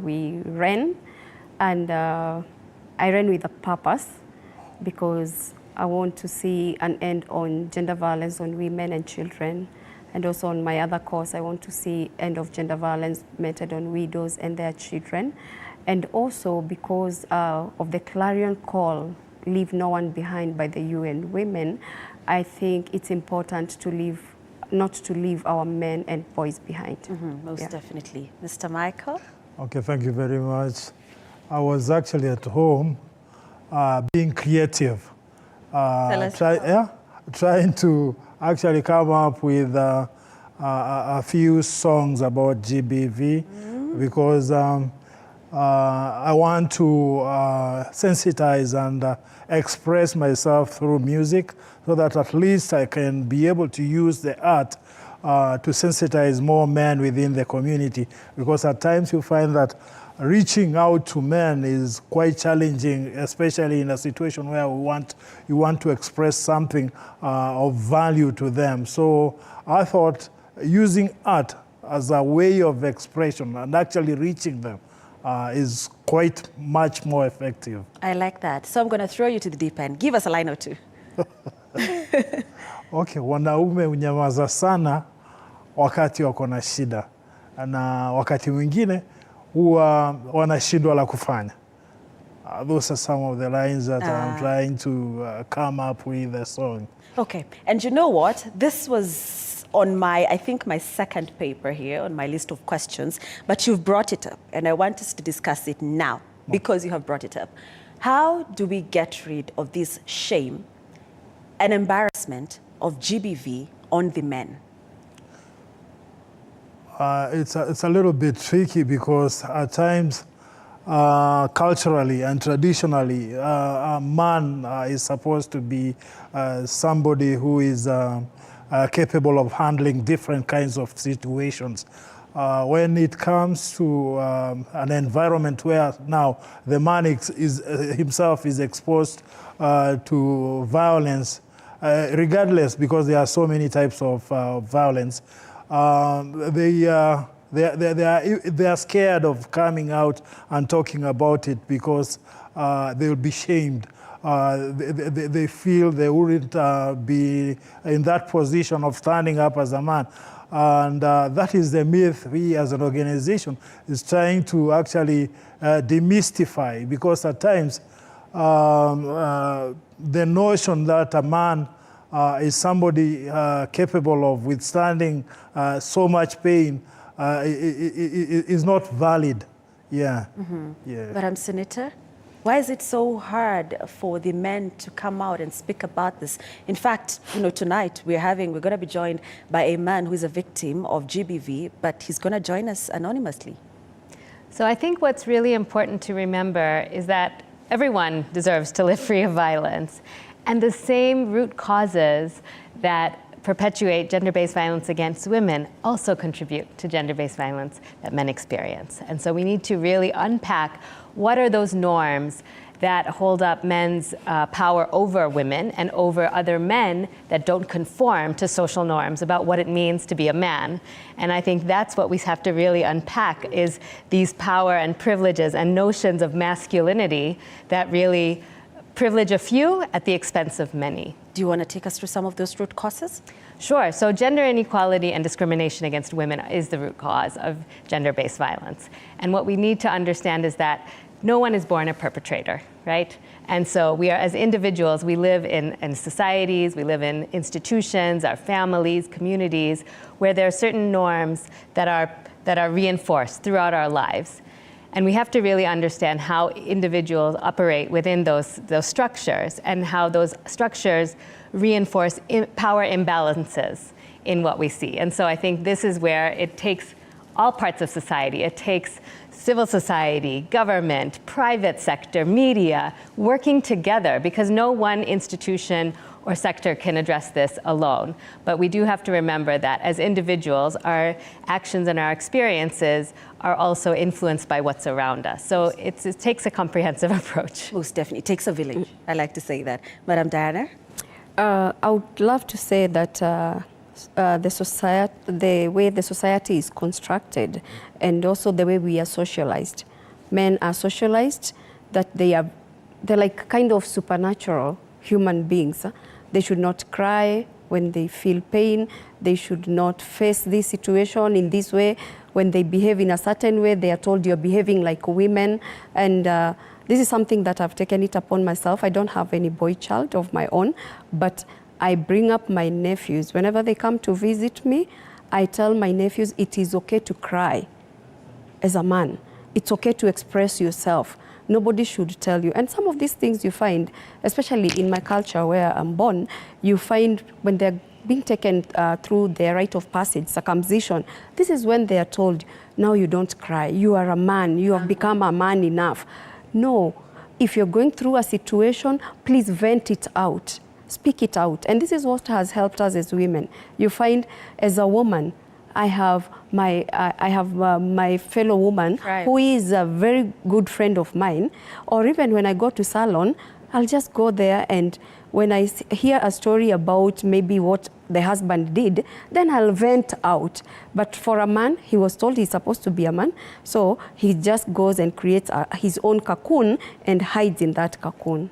we ran, and I ran with a purpose because I want to see an end on gender violence on women and children, and also on my other cause, I want to see end of gender violence meted on widows and their children, and also because of the clarion call, Leave No One Behind by the UN Women, I think it's important to not to leave our men and boys behind. Most definitely. Mr. Michael? Okay, thank you very much. I was actually at home being creative. Trying to actually come up with a few songs about GBV because I want to sensitize and express myself through music so that at least I can be able to use the art to sensitize more men within the community, because at times you find that reaching out to men is quite challenging, especially in a situation where you want to express something of value to them. So I thought using art as a way of expression and actually reaching them is quite much more effective. I like that. So I'm going to throw you to the deep end. Give us a line or two. Okay, wanaume unyamaza sana wakati wako na shida, na wakati mwingine huwa wanashindwa la kufanya. Those are some of the lines that I'm trying to come up with a song. Okay, and you know what? This was on I think my second paper here on my list of questions, but you've brought it up, and I want us to discuss it now because you have brought it up. How do we get rid of this shame and embarrassment of GBV on the men? It's a little bit tricky because at times, culturally and traditionally, a man is supposed to be somebody who is capable of handling different kinds of situations. When it comes to an environment where now the man himself is exposed to violence, regardless, because there are so many types of violence, they are scared of coming out and talking about it because they will be shamed. They feel they wouldn't be in that position of standing up as a man. And that is the myth we as an organization is trying to actually demystify, because at times the notion that a man is somebody capable of withstanding so much pain is not valid. Yeah. Yeah. Madam Senator, why is it so hard for the men to come out and speak about this? In fact, tonight we're going to be joined by a man who is a victim of GBV, but he's going to join us anonymously. So I think what's really important to remember is that everyone deserves to live free of violence. And the same root causes that perpetuate gender-based violence against women also contribute to gender-based violence that men experience. And so we need to really unpack what are those norms that hold up men's power over women and over other men that don't conform to social norms about what it means to be a man. And I think that's what we have to really unpack, is these power and privileges and notions of masculinity that really privilege a few at the expense of many. Do you want to take us through some of those root causes? Sure. So gender inequality and discrimination against women is the root cause of gender-based violence. And what we need to understand is that no one is born a perpetrator, right? And so we are, as individuals, we live in societies, we live in institutions, our families, communities, where there are certain norms that are reinforced throughout our lives. And we have to really understand how individuals operate within those structures and how those structures reinforce power imbalances in what we see. And so I think this is where it takes all parts of society. It takes civil society, government, private sector, media, working together, because no one institution or sector can address this alone. But we do have to remember that as individuals, our actions and our experiences are also influenced by what's around us. So it takes a comprehensive approach. Most definitely. It takes a village. I like to say that. Madam Diana? I would love to say that the way the society is constructed and also the way we are socialized. Men are socialized that they're like kind of supernatural human beings. They should not cry when they feel pain. They should not face this situation in this way. When they behave in a certain way, they are told you're behaving like women. And this is something that I've taken it upon myself. I don't have any boy child of my own, but I bring up my nephews. Whenever they come to visit me, I tell my nephews it is okay to cry as a man. It's okay to express yourself. Nobody should tell you. And some of these things you find, especially in my culture where I'm born, you find when they're being taken through their rite of passage, circumcision, this is when they are told, now you don't cry, you are a man, you have become a man enough. No, if you're going through a situation, please vent it out, speak it out. And this is what has helped us as women. You find as a woman, I have my fellow woman who is a very good friend of mine, or even when I go to salon, I'll just go there, and when I hear a story about maybe what the husband did, then I'll vent out. But for a man, he was told he's supposed to be a man, so he just goes and creates his own cocoon and hides in that cocoon.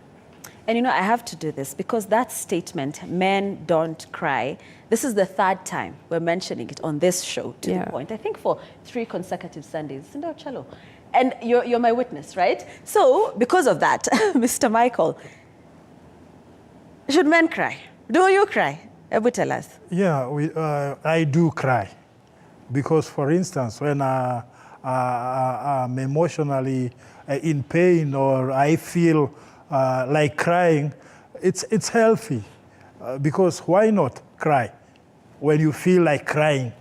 And I have to do this because that statement, men don't cry, this is the third time we're mentioning it on this show, to the point, I think for 3 consecutive Sundays. And you're my witness, right? So because of that, Mr. Michael, should men cry? Do you cry? Ebu, tell us. Yeah, I do cry. Because, for instance, when I'm emotionally in pain or I feel like crying, it's healthy. Because why not cry when you feel like crying?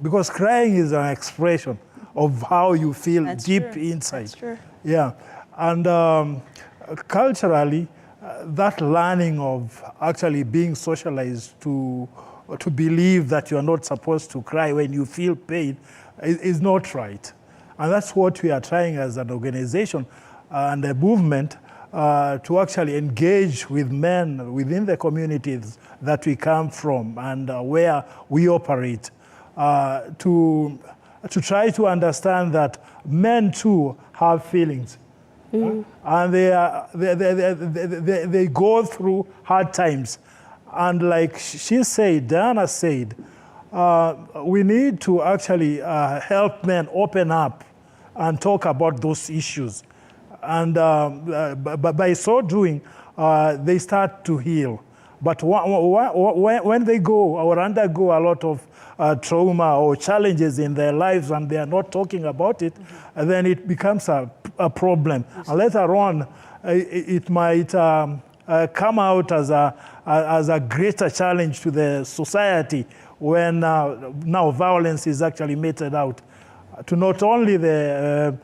Because crying is an expression of how you feel deep inside. That's true. Yeah, and culturally, that learning of actually being socialized to believe that you are not supposed to cry when you feel pain is not right. And that's what we are trying as an organization and a movement to actually engage with men within the communities that we come from and where we operate, to try to understand that men too have feelings. And they go through hard times. And like she said, Diana said, we need to actually help men open up and talk about those issues. And by so doing, they start to heal. But when they go or undergo a lot of trauma or challenges in their lives and they are not talking about it, then it becomes a problem. And later on, it might come out as a greater challenge to the society when now violence is actually meted out to not only the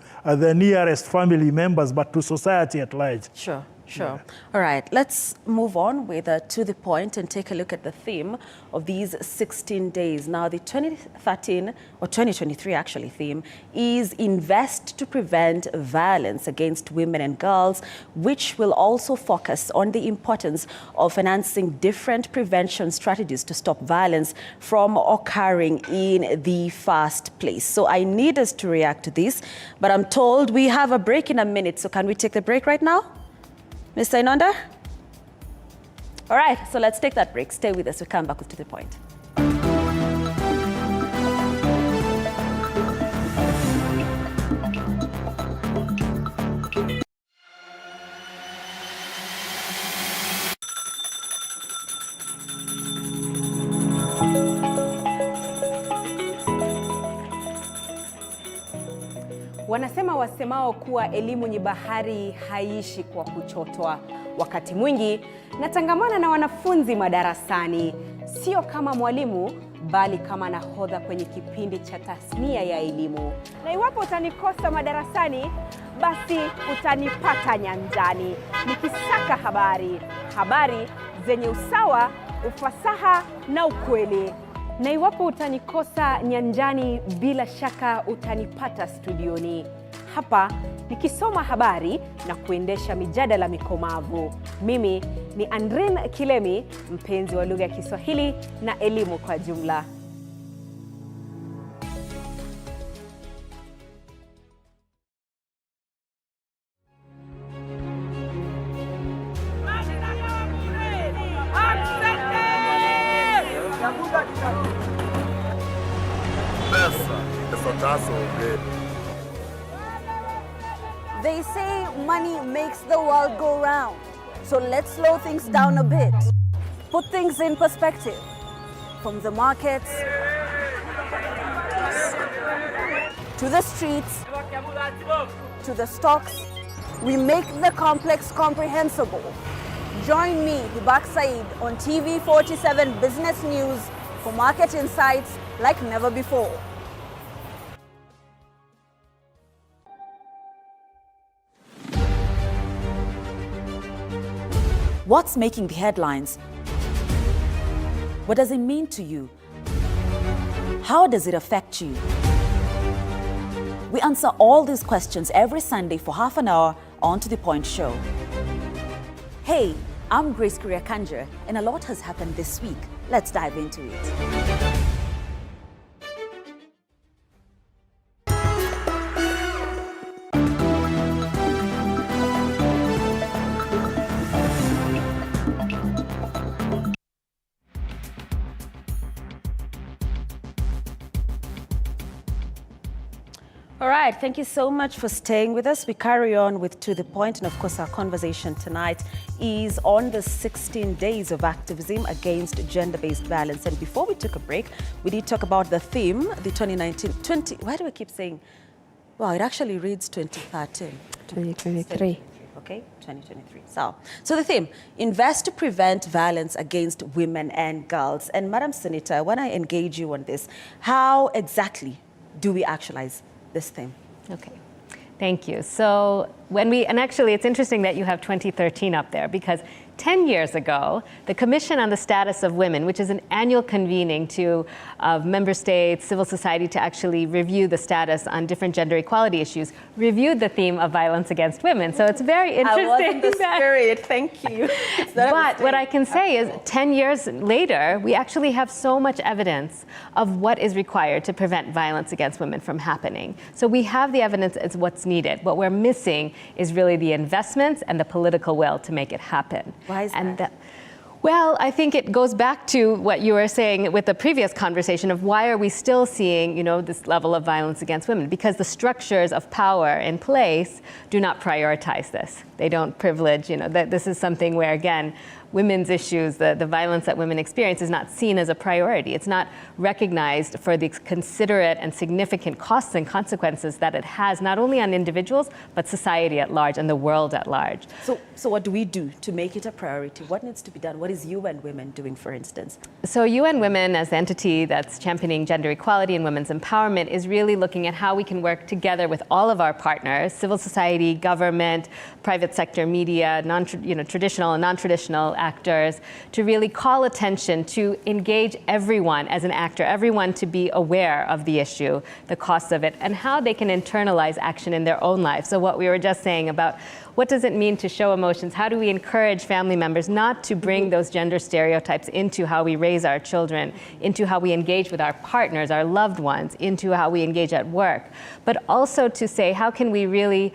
nearest family members, but to society at large. Sure. Sure. All right, let's move on with To the Point and take a look at the theme of these 16 days. Now, the 2013 or 2023 actually theme is Invest to Prevent Violence Against Women and Girls, which will also focus on the importance of financing different prevention strategies to stop violence from occurring in the first place. So I need us to react to this, but I'm told we have a break in a minute. So can we take the break right now? Mr. Inonda? All right, so let's take that break. Stay with us. We'll come back with To the Point. Wanasema wasemao kuwa elimu ni bahari haishi kwa kuchotwa. Wakati mwingi natangamana na wanafunzi madarasani, sio kama mwalimu bali kama nahodha kwenye kipindi cha tasnia ya elimu. Na iwapo utanikosa madarasani, basi utanipata nyanjani nikisaka habari zenye usawa, ufasaha na ukweli. Na iwapo utanikosa nyanjani, bila shaka utanipata studioni hapa nikisoma habari na kuendesha mijadala mikomavu. Mimi ni Andrin Kilemi, mpenzi wa lugha ya Kiswahili na elimu kwa jumla. They say money makes the world go round. So let's slow things down a bit. Put things in perspective. From the markets to the streets to the stocks, we make the complex comprehensible. Join me, Hibak Said, on TV47 Business News for market insights like never before. What's making the headlines? What does it mean to you? How does it affect you? We answer all these questions every Sunday for half an hour on To the Point show. Hey, I'm Grace Kuriakanja, and a lot has happened this week. Let's dive into it. All right, thank you so much for staying with us. We carry on with To the Point, and of course our conversation tonight is on the 16 days of activism against gender-based violence. And before we took a break, we did talk about the theme, the 2019-20, why do we keep saying, well, it actually reads 2013. 2023. Okay, 2023. So the theme, invest to prevent violence against women and girls. And Madam Senator, when I engage you on this, how exactly do we actualize this thing? Okay, thank you. So and actually it's interesting that you have 2013 up there, because 10 years ago, the Commission on the Status of Women, which is an annual convening of member states, civil society, to actually review the status on different gender equality issues, reviewed the theme of violence against women. So it's very interesting. I was in the spirit, thank you. But what I can say is 10 years later, we actually have so much evidence of what is required to prevent violence against women from happening. So we have the evidence as what's needed. What we're missing is really the investments and the political will to make it happen. Why is that? Well, I think it goes back to what you were saying with the previous conversation of why are we still seeing, this level of violence against women? Because the structures of power in place do not prioritize this. They don't privilege, that this is something where, again, women's issues, the violence that women experience, is not seen as a priority. It's not recognized for the considerate and significant costs and consequences that it has, not only on individuals, but society at large and the world at large. So what do we do to make it a priority? What needs to be done? What is UN Women doing, for instance? So UN Women, as the entity that's championing gender equality and women's empowerment, is really looking at how we can work together with all of our partners, civil society, government, private sector, media, traditional and non-traditional actors, to really call attention to engage everyone as an actor, everyone to be aware of the issue, the costs of it, and how they can internalize action in their own lives. So what we were just saying about what does it mean to show emotions? How do we encourage family members not to bring those gender stereotypes into how we raise our children, into how we engage with our partners, our loved ones, into how we engage at work, but also to say, how can we really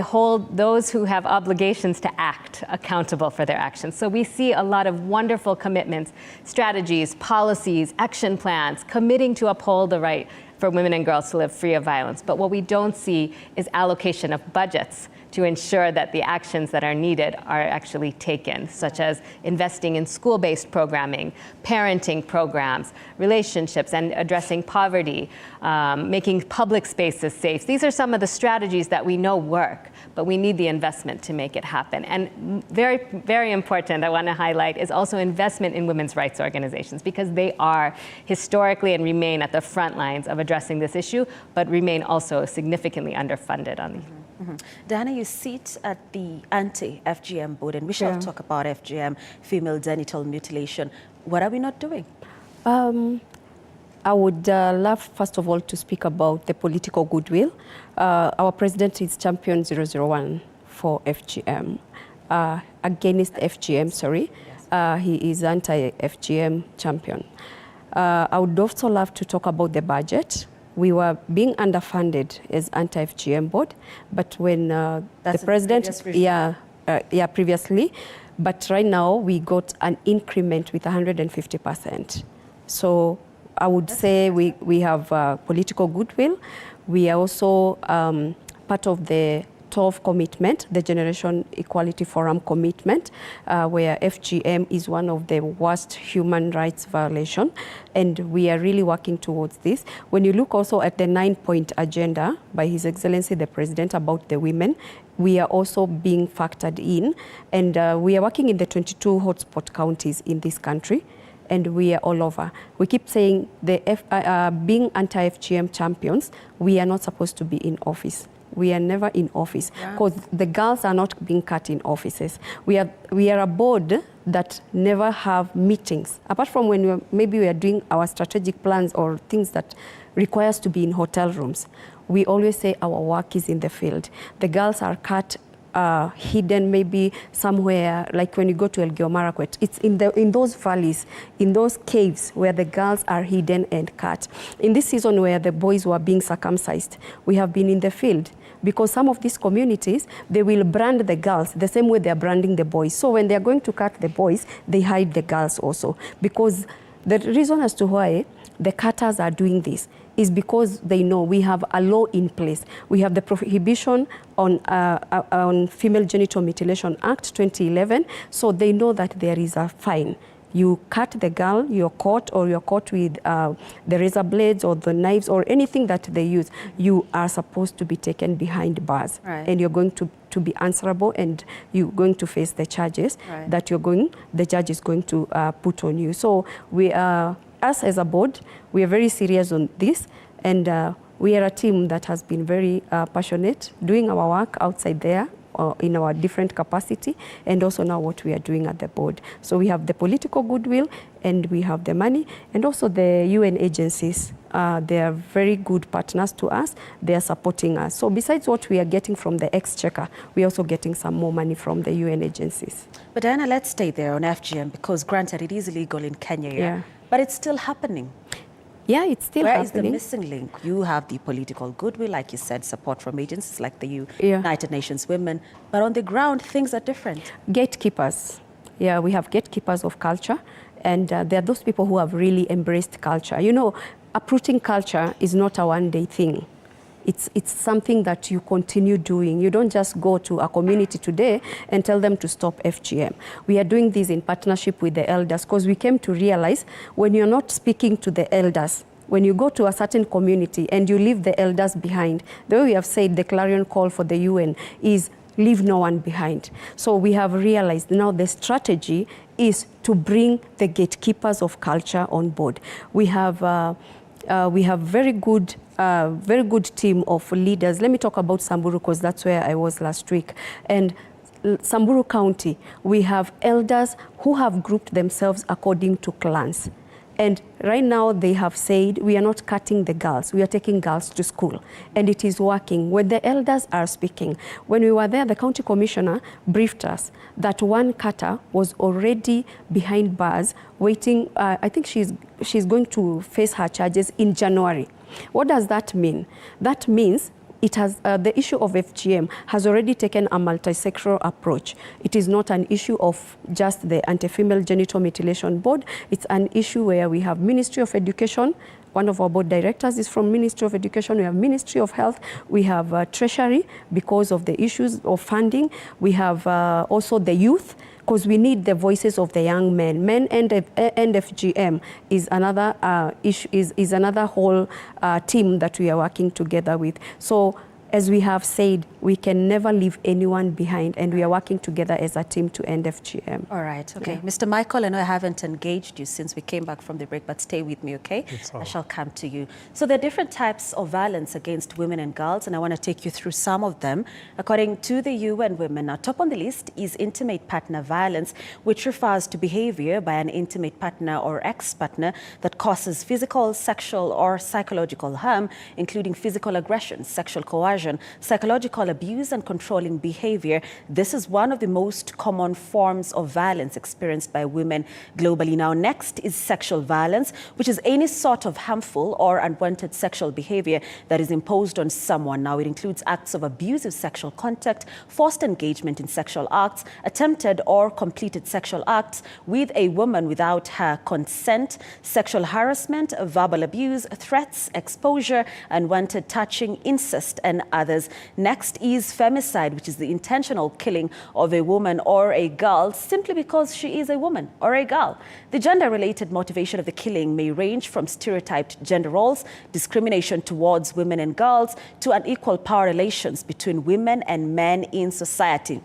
hold those who have obligations to act accountable for their actions? So we see a lot of wonderful commitments, strategies, policies, action plans, committing to uphold the right for women and girls to live free of violence. But what we don't see is allocation of budgets to ensure that the actions that are needed are actually taken, such as investing in school-based programming, parenting programs, relationships, and addressing poverty, making public spaces safe. These are some of the strategies that we know work, but we need the investment to make it happen. And very, very important, I want to highlight, is also investment in women's rights organizations, because they are historically and remain at the front lines of addressing this issue, but remain also significantly underfunded on these. Diana, you sit at the anti-FGM board, and we shall talk about FGM, female genital mutilation. What are we not doing? I would love, first of all, to speak about the political goodwill. Our president is champion 001 for FGM, against FGM, sorry. He is anti-FGM champion. I would also love to talk about the budget. We were being underfunded as anti-FGM board, but when the president, previously, but right now we got an increment with 150%. So I would say we have political goodwill. We are also part of the 12 commitment, the Generation Equality Forum commitment, where FGM is one of the worst human rights violation, and we are really working towards this. When you look also at the 9-point agenda by His Excellency the President about the women, we are also being factored in, and we are working in the 22 hotspot counties in this country, and we are all over. We keep saying being anti-FGM champions, we are not supposed to be in office. We are never in office because the girls are not being cut in offices. We are a board that never have meetings. Apart from when maybe we are doing our strategic plans or things that require us to be in hotel rooms, we always say our work is in the field. The girls are cut, hidden maybe somewhere, like when you go to Elgeyo Marakwet, it's in those valleys, in those caves where the girls are hidden and cut. In this season where the boys were being circumcised, we have been in the field, because some of these communities, they will brand the girls the same way they are branding the boys. So when they are going to cut the boys, they hide the girls also. Because the reason as to why the cutters are doing this is because they know we have a law in place. We have the Prohibition on Female Genital Mutilation Act 2011, so they know that there is a fine. You cut the girl, you're caught, or you're caught with the razor blades or the knives or anything that they use, you are supposed to be taken behind bars. Right. And you're going to be answerable, and you're going to face the charges that the judge is going to put on you. So we are, us as a board, we are very serious on this, and we are a team that has been very passionate, doing our work outside there, in our different capacity, and also now what we are doing at the board. So we have the political goodwill, and we have the money, and also the UN agencies. They are very good partners to us. They are supporting us. So besides what we are getting from the exchequer, we are also getting some more money from the UN agencies. But Diana, let's stay there on FGM, because granted it is illegal in Kenya, but it's still happening. Yeah, it's still happening. Where is the missing link? You have the political goodwill, like you said, support from agencies like the United Nations Women, but on the ground, things are different. Gatekeepers. Yeah, we have gatekeepers of culture, and there are those people who have really embraced culture. You know, uprooting culture is not a one-day thing. It's something that you continue doing. You don't just go to a community today and tell them to stop FGM. We are doing this in partnership with the elders because we came to realize when you're not speaking to the elders, when you go to a certain community and you leave the elders behind, the way we have said the clarion call for the UN is leave no one behind. So we have realized now the strategy is to bring the gatekeepers of culture on board. We have very good team of leaders. Let me talk about Samburu because that's where I was last week. And Samburu County, we have elders who have grouped themselves according to clans. And right now they have said, we are not cutting the girls, we are taking girls to school. And it is working. When the elders are speaking, when we were there, the county commissioner briefed us that one cutter was already behind bars waiting. I think she's going to face her charges in January. What does that mean? That means it has, the issue of FGM has already taken a multi-sectoral approach. It is not an issue of just the Anti-Female Genital Mutilation Board. It's an issue where we have Ministry of Education. One of our board directors is from Ministry of Education. We have Ministry of Health. We have Treasury because of the issues of funding. We have also the youth, because we need the voices of the young men. Men and FGM is another issue, is another whole team that we are working together with. So as we have said, we can never leave anyone behind, and we are working together as a team to end FGM. All right, okay. Yeah. Mr. Michael, I know I haven't engaged you since we came back from the break, but stay with me, okay? I shall come to you. So there are different types of violence against women and girls, and I want to take you through some of them. According to the UN Women, now top on the list is intimate partner violence, which refers to behavior by an intimate partner or ex-partner that causes physical, sexual, or psychological harm, including physical aggression, sexual coercion, psychological abuse, and controlling behavior. This is one of the most common forms of violence experienced by women globally. Now, next is sexual violence, which is any sort of harmful or unwanted sexual behavior that is imposed on someone. Now, it includes acts of abusive sexual contact, forced engagement in sexual acts, attempted or completed sexual acts with a woman without her consent, sexual harassment, verbal abuse, threats, exposure, unwanted touching, incest, and others. Next is femicide, which is the intentional killing of a woman or a girl simply because she is a woman or a girl. The gender-related motivation of the killing may range from stereotyped gender roles, discrimination towards women and girls, to unequal power relations between women and men in society.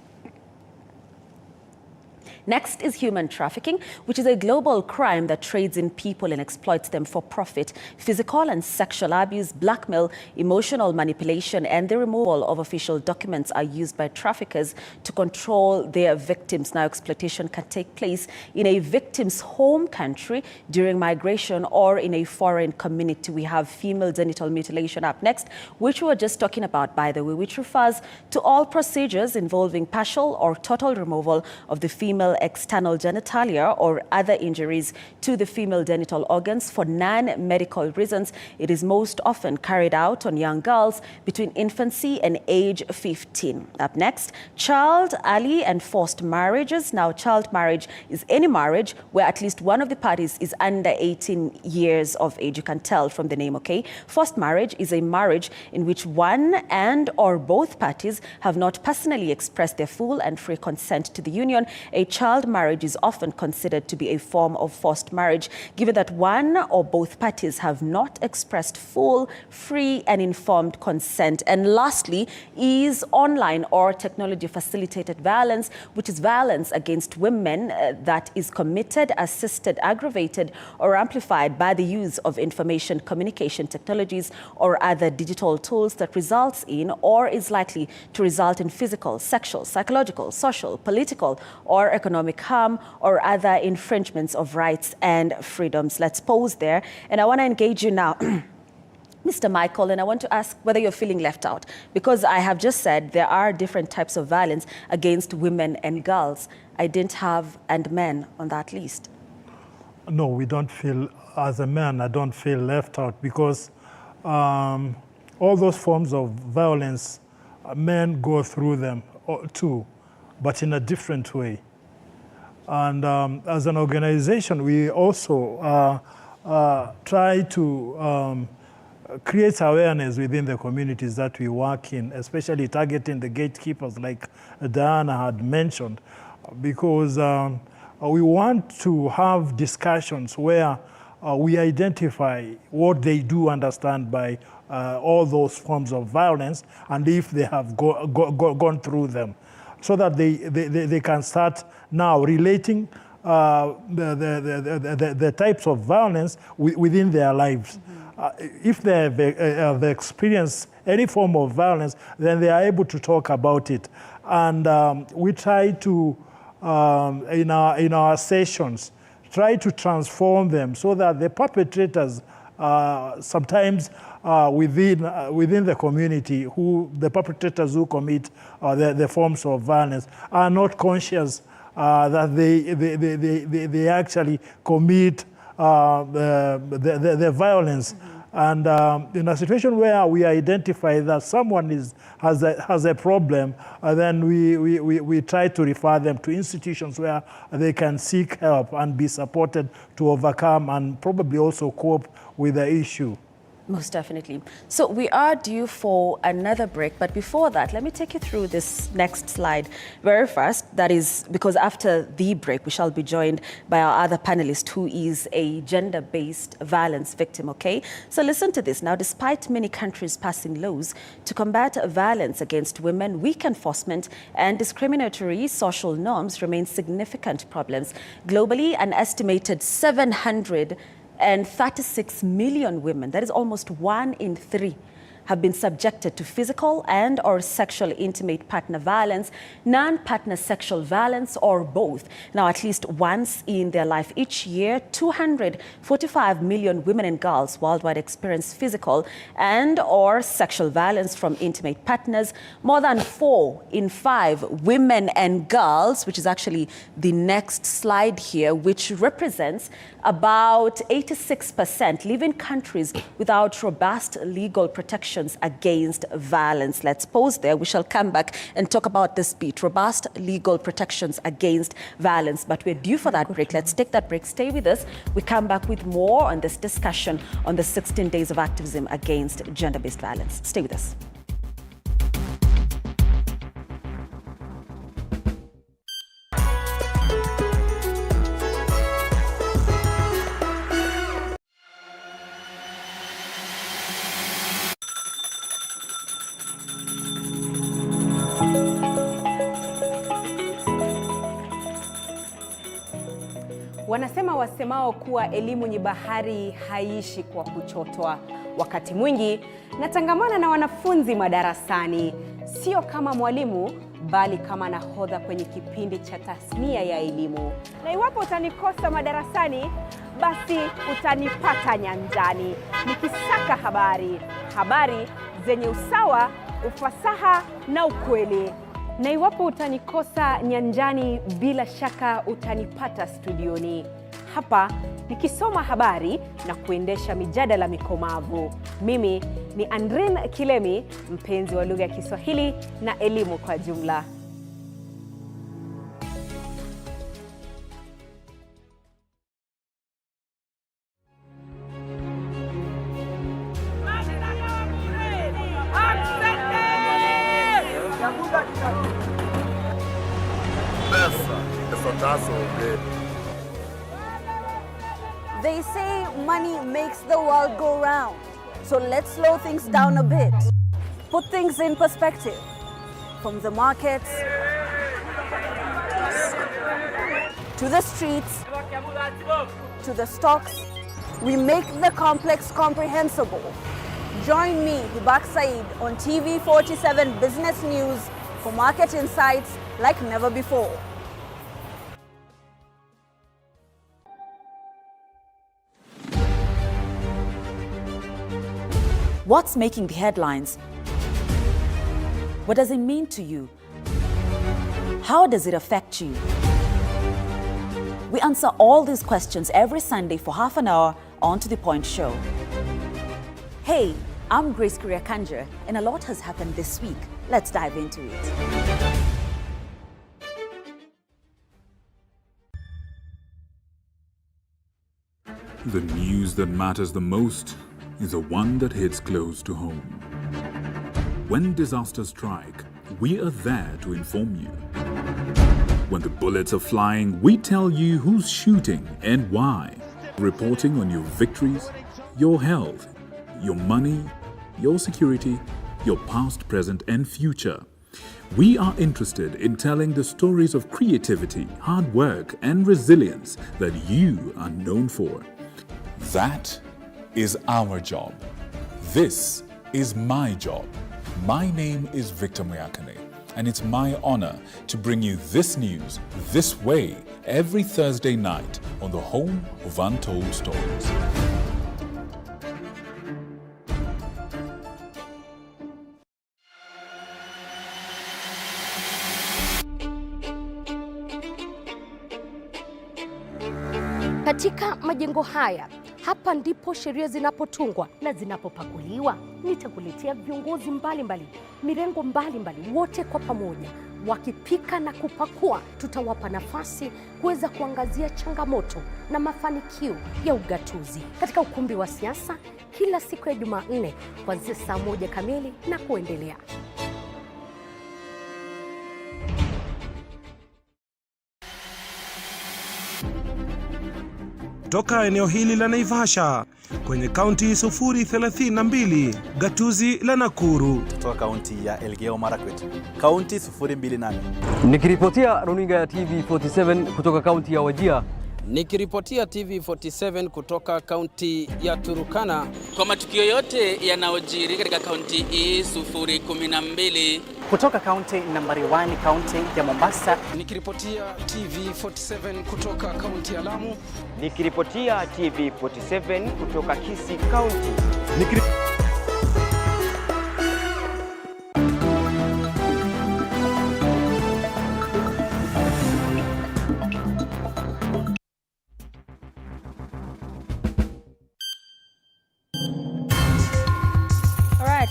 Next is human trafficking, which is a global crime that trades in people and exploits them for profit. Physical and sexual abuse, blackmail, emotional manipulation, and the removal of official documents are used by traffickers to control their victims. Now, exploitation can take place in a victim's home country during migration or in a foreign community. We have female genital mutilation up next, which we were just talking about, by the way, which refers to all procedures involving partial or total removal of the female external genitalia or other injuries to the female genital organs for non-medical reasons. It is most often carried out on young girls between infancy and age 15. Up next, child, early and forced marriages. Now, child marriage is any marriage where at least one of the parties is under 18 years of age. You can tell from the name, okay? Forced marriage is a marriage in which one and or both parties have not personally expressed their full and free consent to the union. A child marriage is often considered to be a form of forced marriage, given that one or both parties have not expressed full, free, and informed consent. And lastly is online or technology-facilitated violence, which is violence against women that is committed, assisted, aggravated, or amplified by the use of information communication technologies or other digital tools that results in or is likely to result in physical, sexual, psychological, social, political, or economic harm or other infringements of rights and freedoms. Let's pause there. And I want to engage you now, Mr. Michael, and I want to ask whether you're feeling left out, because I have just said there are different types of violence against women and girls. I didn't have and men on that list. No, we don't feel, as a man, I don't feel left out, because all those forms of violence, men go through them too, but in a different way. And as an organization, we also try to creates awareness within the communities that we work in, especially targeting the gatekeepers like Diana had mentioned, because we want to have discussions where we identify what they do understand by all those forms of violence and if they have gone through them, so that they can start now relating the types of violence within their lives. If they have experienced any form of violence, then they are able to talk about it. And we try to, in our sessions, try to transform them so that the perpetrators, sometimes within the community, the perpetrators who commit the forms of violence are not conscious that they actually commit the violence. And in a situation where we identify that someone has a problem, then we try to refer them to institutions where they can seek help and be supported to overcome and probably also cope with the issue. Most definitely. So we are due for another break, but before that, let me take you through this next slide very fast. That is because after the break, we shall be joined by our other panelist who is a gender-based violence victim, okay? So listen to this. Now, despite many countries passing laws to combat violence against women, weak enforcement and discriminatory social norms remain significant problems. Globally, an estimated 736 million women, that is almost 1 in 3, have been subjected to physical and or sexual intimate partner violence, non-partner sexual violence, or both. Now, at least once in their life each year, 245 million women and girls worldwide experience physical and or sexual violence from intimate partners. More than 4 in 5 women and girls, which is actually the next slide here, which represents about 86%, live in countries without robust legal protections against violence. Let's pause there. We shall come back and talk about this bit, robust legal protections against violence. But we're due for that break. Let's take that break. Stay with us. We come back with more on this discussion on the 16 days of activism against gender-based violence. Stay with us. Wanasema wasemao kuwa elimu ni bahari haishi kwa kuchotwa. Wakati mwingi natangamana na wanafunzi madarasani, sio kama mwalimu bali kama nahodha kwenye kipindi cha tasnia ya elimu. Na iwapo utanikosa madarasani, basi utanipata nyanjani nikisaka habari zenye usawa, ufasaha na ukweli. Na iwapo utanikosa nyanjani, bila shaka utanipata studioni, hapa nikisoma habari na kuendesha mijadala mikomavu. Mimi ni Andrin Kilemi, mpenzi wa lugha ya Kiswahili na elimu kwa jumla. They say money makes the world go round. So let's slow things down a bit. Put things in perspective. From the markets to the streets to the stocks, we make the complex comprehensible. Join me, Bipartisan, on TV47 Business News for market insights like never before. What's making the headlines? What does it mean to you? How does it affect you? We answer all these questions every Sunday for half an hour on To The Point Show. Hey, I'm Grace Kuriakanja, and a lot has happened this week. Let's dive into it. The news that matters the most is the one that hits close to home. When disasters strike, we are there to inform you. When the bullets are flying, we tell you who's shooting and why. Reporting on your victories, your health, your money, your security, your past, present, and future. We are interested in telling the stories of creativity, hard work, and resilience that you are known for. That is our job. This is my job. My name is Victor Moyakane, and it's my honor to bring you this news this way every Thursday night on the home of Untold Stories. Katika majengo haya, hapa ndipo sheria zinapotungwa na zinapopakuliwa. Nitakuletea viongozi mbalimbali, mirengo mbalimbali, wote kwa pamoja wakipika na kupakua. Tutawapa nafasi kuweza kuangazia changamoto na mafanikio ya ugatuzi katika ukumbi wa siasa kila siku ya Jumanne kuanzia saa 1 kamili na kuendelea. Toka eneo hili la Naivasha kwenye kaunti 032, gatuzi la Nakuru. Kutoka kaunti ya Elgeyo Marakwet, kaunti 028. Nikiripotia runinga ya TV47 kutoka kaunti ya Wajir. Nikiripotia TV47 kutoka kaunti ya Turukana. Kwa matukio yote yanayojiri katika kaunti hii 012. Kutoka kaunti nambari 1, kaunti ya Mombasa. Nikiripotia TV47 kutoka kaunti ya Lamu. Nikiripotia TV47 kutoka Kisii kaunti.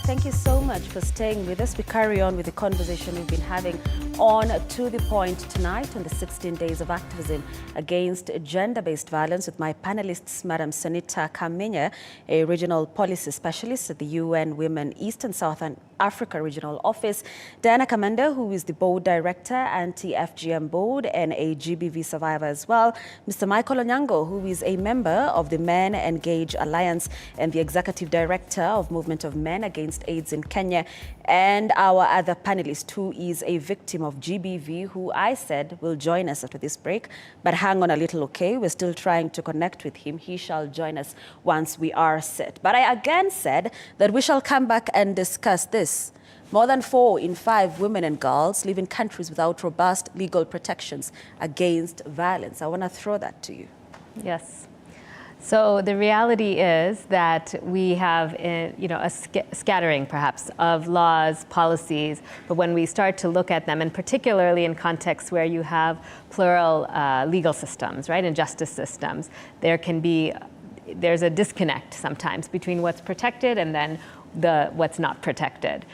Thank you so much for staying with us. We carry on with the conversation we've been having on To The Point tonight on the 16 days of activism against gender-based violence with my panelists, Madam Sanita Kamenya, a regional policy specialist at the UN Women East and Southern Africa Regional Office, Diana Kamanda, who is the board director, anti-FGM board, and a GBV survivor as well, Mr. Michael Onyango, who is a member of the Men Engage Alliance and the executive director of Movement of Men Against AIDS in Kenya, and our other panelist, who is a victim of GBV, who I said will join us after this break. But hang on a little, okay? We're still trying to connect with him. He shall join us once we are set. But I again said that we shall come back and discuss this. More than 4 in 5 women and girls live in countries without robust legal protections against violence. I want to throw that to you. Yes. So the reality is that we have, a scattering perhaps of laws, policies, but when we start to look at them, and particularly in contexts where you have plural legal systems, right, and justice systems, there's a disconnect sometimes between what's protected and then what's not protected.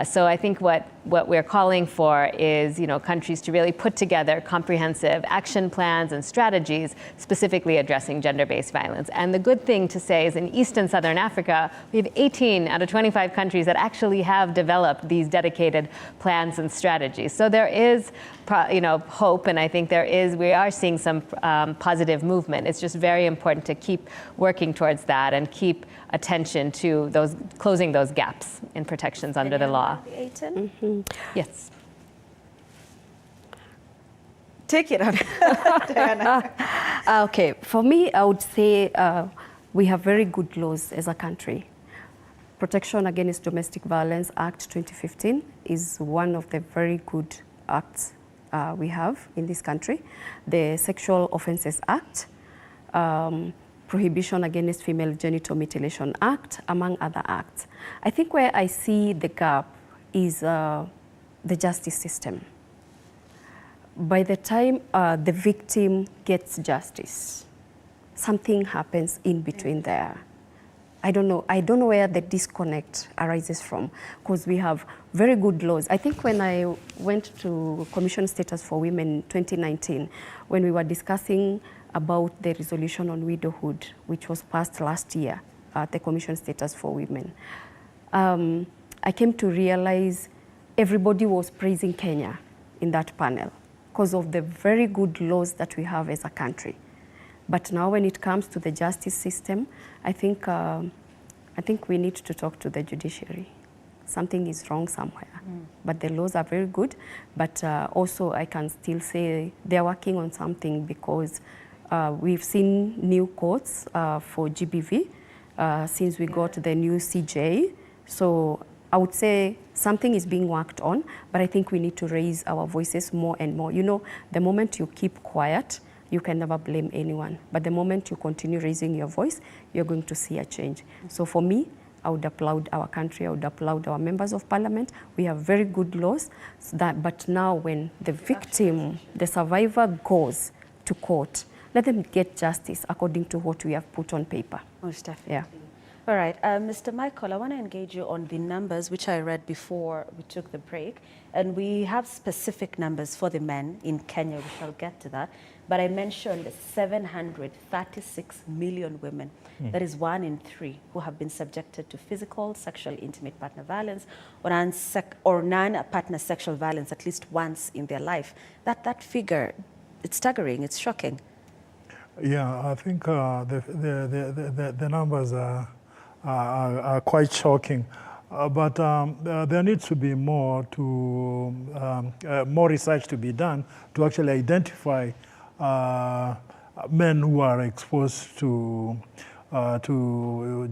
So I think what we're calling for is, countries to really put together comprehensive action plans and strategies specifically addressing gender-based violence. And the good thing to say is in East and Southern Africa, we have 18 out of 25 countries that actually have developed these dedicated plans and strategies. So there is, hope, and I think we are seeing some positive movement. It's just very important to keep working towards that and keep attention to closing those gaps in protections under the law. Mm-hmm. Yes. Take it up, Diana. Okay, for me, I would say we have very good laws as a country. Protection Against Domestic Violence Act 2015 is one of the very good acts we have in this country. The Sexual Offences Act, Prohibition Against Female Genital Mutilation Act, among other acts. I think where I see the gap is the justice system. By the time the victim gets justice, something happens in between there. I don't know where the disconnect arises from, because we have very good laws. I think when I went to Commission Status for Women in 2019, when we were discussing about the resolution on widowhood, which was passed last year, the commission status for women. I came to realize everybody was praising Kenya in that panel because of the very good laws that we have as a country. But now when it comes to the justice system, I think we need to talk to the judiciary. Something is wrong somewhere. But the laws are very good, but also I can still say they're working on something because we've seen new courts for GBV since we got the new CJ. So I would say something is being worked on, but I think we need to raise our voices more and more. You know, the moment you keep quiet, you can never blame anyone. But the moment you continue raising your voice, you're going to see a change. So for me, I would applaud our country, I would applaud our members of parliament. We have very good laws, but now when the victim, the survivor goes to court, let them get justice according to what we have put on paper. Most definitely. Yeah. All right, Mr. Michael, I want to engage you on the numbers which I read before we took the break. And we have specific numbers for the men in Kenya, we shall get to that. But I mentioned 736 million women. That is 1 in 3 who have been subjected to physical, sexual, intimate partner violence or non-partner sexual violence at least once in their life. That figure, it's staggering, it's shocking. Yeah, I think the numbers are quite shocking. But there needs to be more research to be done to actually identify men who are exposed to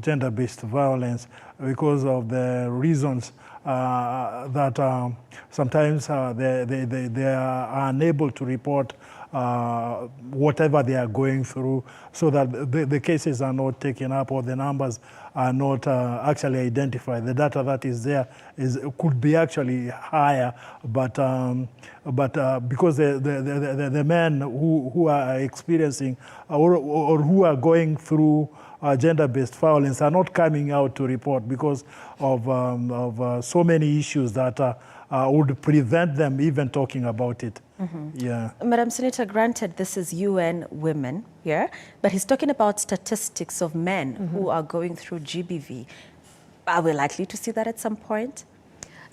gender-based violence because of the reasons that sometimes they are unable to report whatever they are going through, so that the cases are not taken up or the numbers are not actually identified. The data that is there could be actually higher, but because the men who are experiencing or who are going through gender-based violence are not coming out to report because of so many issues that would prevent them even talking about it. Yeah. Madam Senator, granted this is UN Women here, but he's talking about statistics of men who are going through GBV. Are we likely to see that at some point?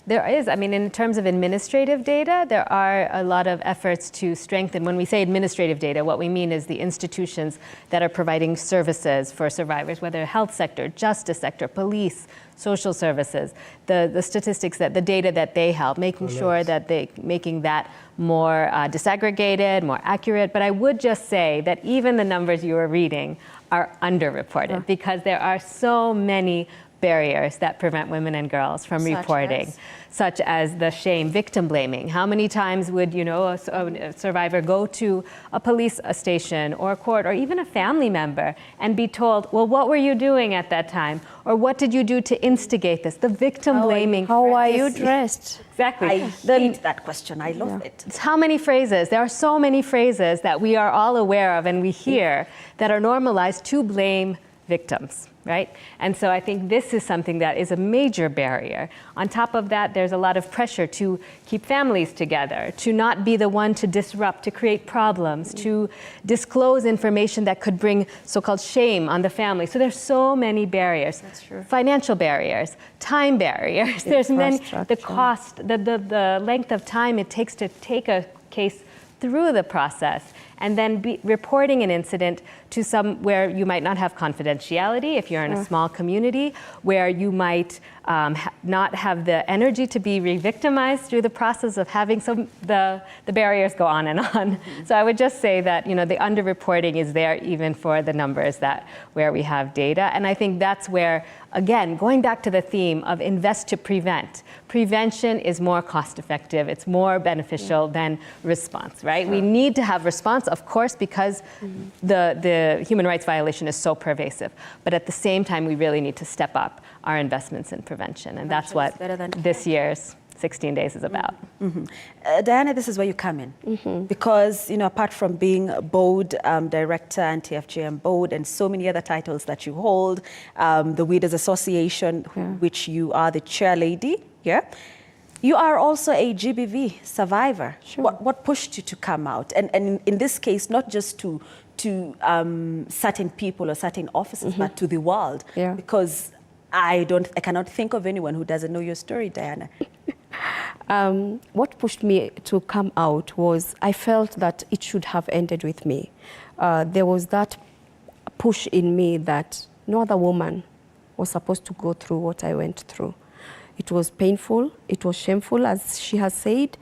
There is. I mean, in terms of administrative data, there are a lot of efforts to strengthen. When we say administrative data, what we mean is the institutions that are providing services for survivors, whether health sector, justice sector, police, social services, the statistics, the data that they help, making sure that making that more disaggregated, more accurate. But I would just say that even the numbers you are reading are underreported because there are so many barriers that prevent women and girls from reporting, such as the shame, victim blaming. How many times would a survivor go to a police station or a court or even a family member and be told, well, what were you doing at that time? Or what did you do to instigate this? The victim blaming. How are you dressed? Exactly. I hate that question. I love it. It's how many phrases? There are so many phrases that we are all aware of and we hear that are normalized to blame victims, right? And so I think this is something that is a major barrier. On top of that, there's a lot of pressure to keep families together, to not be the one to disrupt, to create problems, to disclose information that could bring so-called shame on the family. So there's so many barriers. That's true. Financial barriers, time barriers. There's many, the cost, the length of time it takes to take a case through the process, and then reporting an incident to where you might not have confidentiality if you're in a small community, where you might not have the energy to be re-victimized through the process of having the barriers go on and on. So I would just say that the underreporting is there even for the numbers where we have data. And I think that's where, again, going back to the theme of invest to prevent. Prevention is more cost effective, it's more beneficial than response, right? Sure. We need to have response, of course, because the human rights violation is so pervasive. But at the same time, we really need to step up our investments in prevention. And that's what this year's 16 days is about. Diana, this is where you come in. Because, apart from being board director and TFJM board and so many other titles that you hold, the Widows Association, which you are the chair lady, You are also a GBV survivor. Sure. What pushed you to come out? And in this case, not just to certain people or certain offices, but to the world. Yeah. Because I cannot think of anyone who doesn't know your story, Diana. What pushed me to come out was I felt that it should have ended with me. There was that push in me that no other woman was supposed to go through what I went through. It was painful, it was shameful, as she has said,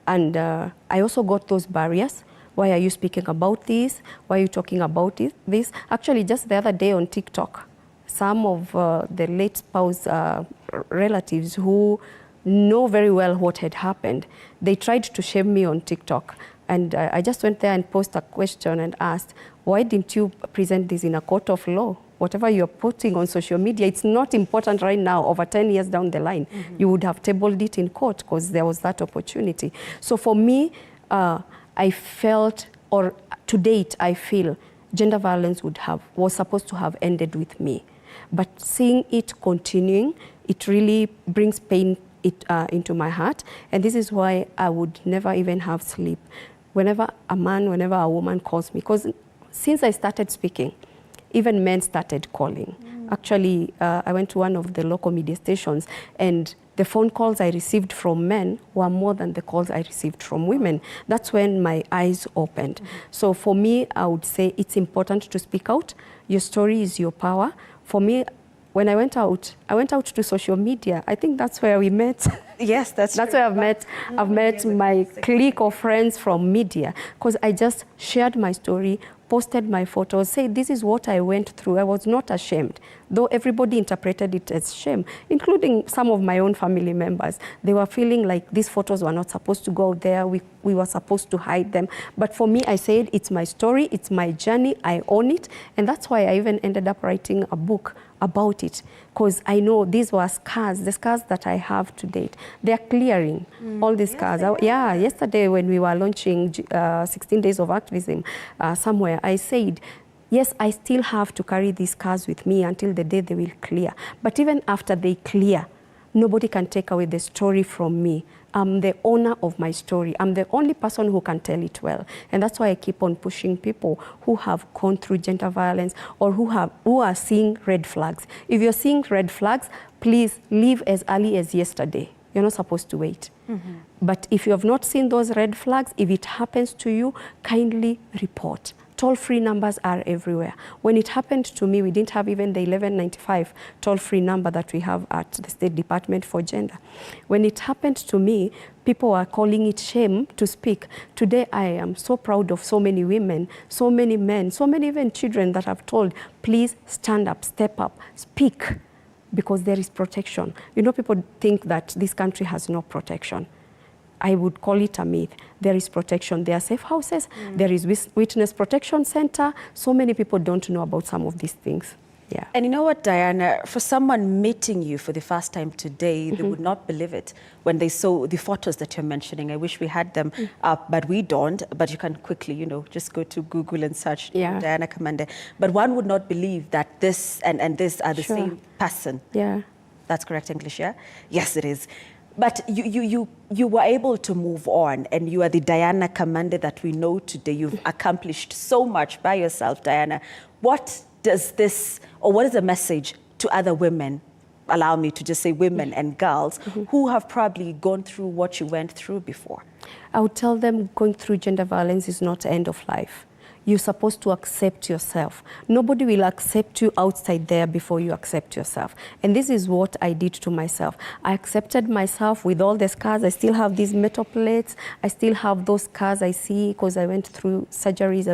and I also got those barriers. Why are you speaking about this? Why are you talking about this? Actually, just the other day on TikTok, some of the late spouse relatives who know very well what had happened, they tried to shame me on TikTok. And I just went there and posed a question and asked, why didn't you present this in a court of law? Whatever you're putting on social media, it's not important right now. Over 10 years down the line, you would have tabled it in court because there was that opportunity. So for me, I felt, or to date, I feel gender violence was supposed to have ended with me. But seeing it continuing, it really brings pain into my heart. And this is why I would never even have sleep. Whenever a man, whenever a woman calls me, because since I started speaking, even men started calling. Actually, I went to one of the local media stations, and the phone calls I received from men were more than the calls I received from women. That's when my eyes opened. So for me, I would say it's important to speak out. Your story is your power. For me, when I went out to social media. I think that's where we met. Yes, that's where I've met my clique of friends from media, because I just shared my story, posted my photos, said this is what I went through. I was not ashamed, though everybody interpreted it as shame, including some of my own family members. They were feeling like these photos were not supposed to go out there. We were supposed to hide them. But for me, I said it's my story, it's my journey, I own it. And that's why I even ended up writing a book about it, because I know these were scars, the scars that I have to date. They're clearing all these scars. Yesterday when we were launching 16 Days of Activism somewhere, I said, yes, I still have to carry these scars with me until the day they will clear. But even after they clear, nobody can take away the story from me. I'm the owner of my story. I'm the only person who can tell it well. And that's why I keep on pushing people who have gone through gender violence or who are seeing red flags. If you're seeing red flags, please leave as early as yesterday. You're not supposed to wait. But if you have not seen those red flags, if it happens to you, kindly report. Toll-free numbers are everywhere. When it happened to me, we didn't have even the 1195 toll-free number that we have at the State Department for Gender. When it happened to me, people are calling it shame to speak. Today, I am so proud of so many women, so many men, so many even children that have told, please stand up, step up, speak, because there is protection. You know, people think that this country has no protection. I would call it a myth. There is protection. There are safe houses. There is witness protection center. So many people don't know about some of these things. Yeah. And you know what, Diana, for someone meeting you for the first time today, they would not believe it when they saw the photos that you're mentioning. I wish we had them up, but we don't. But you can quickly, you know, just go to Google and search Diana Kamande. But one would not believe that this and this are the same person. Yeah. That's correct English, yeah? Yes, it is. But you were able to move on, and you are the Diana Kamande that we know today. You've accomplished so much by yourself, Diana. What does this, or what is the message to other women, allow me to just say women and girls, who have probably gone through what you went through before? I would tell them going through gender violence is not the end of life. You're supposed to accept yourself. Nobody will accept you outside there before you accept yourself. And this is what I did to myself. I accepted myself with all the scars. I still have these metal plates. I still have those scars I see because I went through surgeries.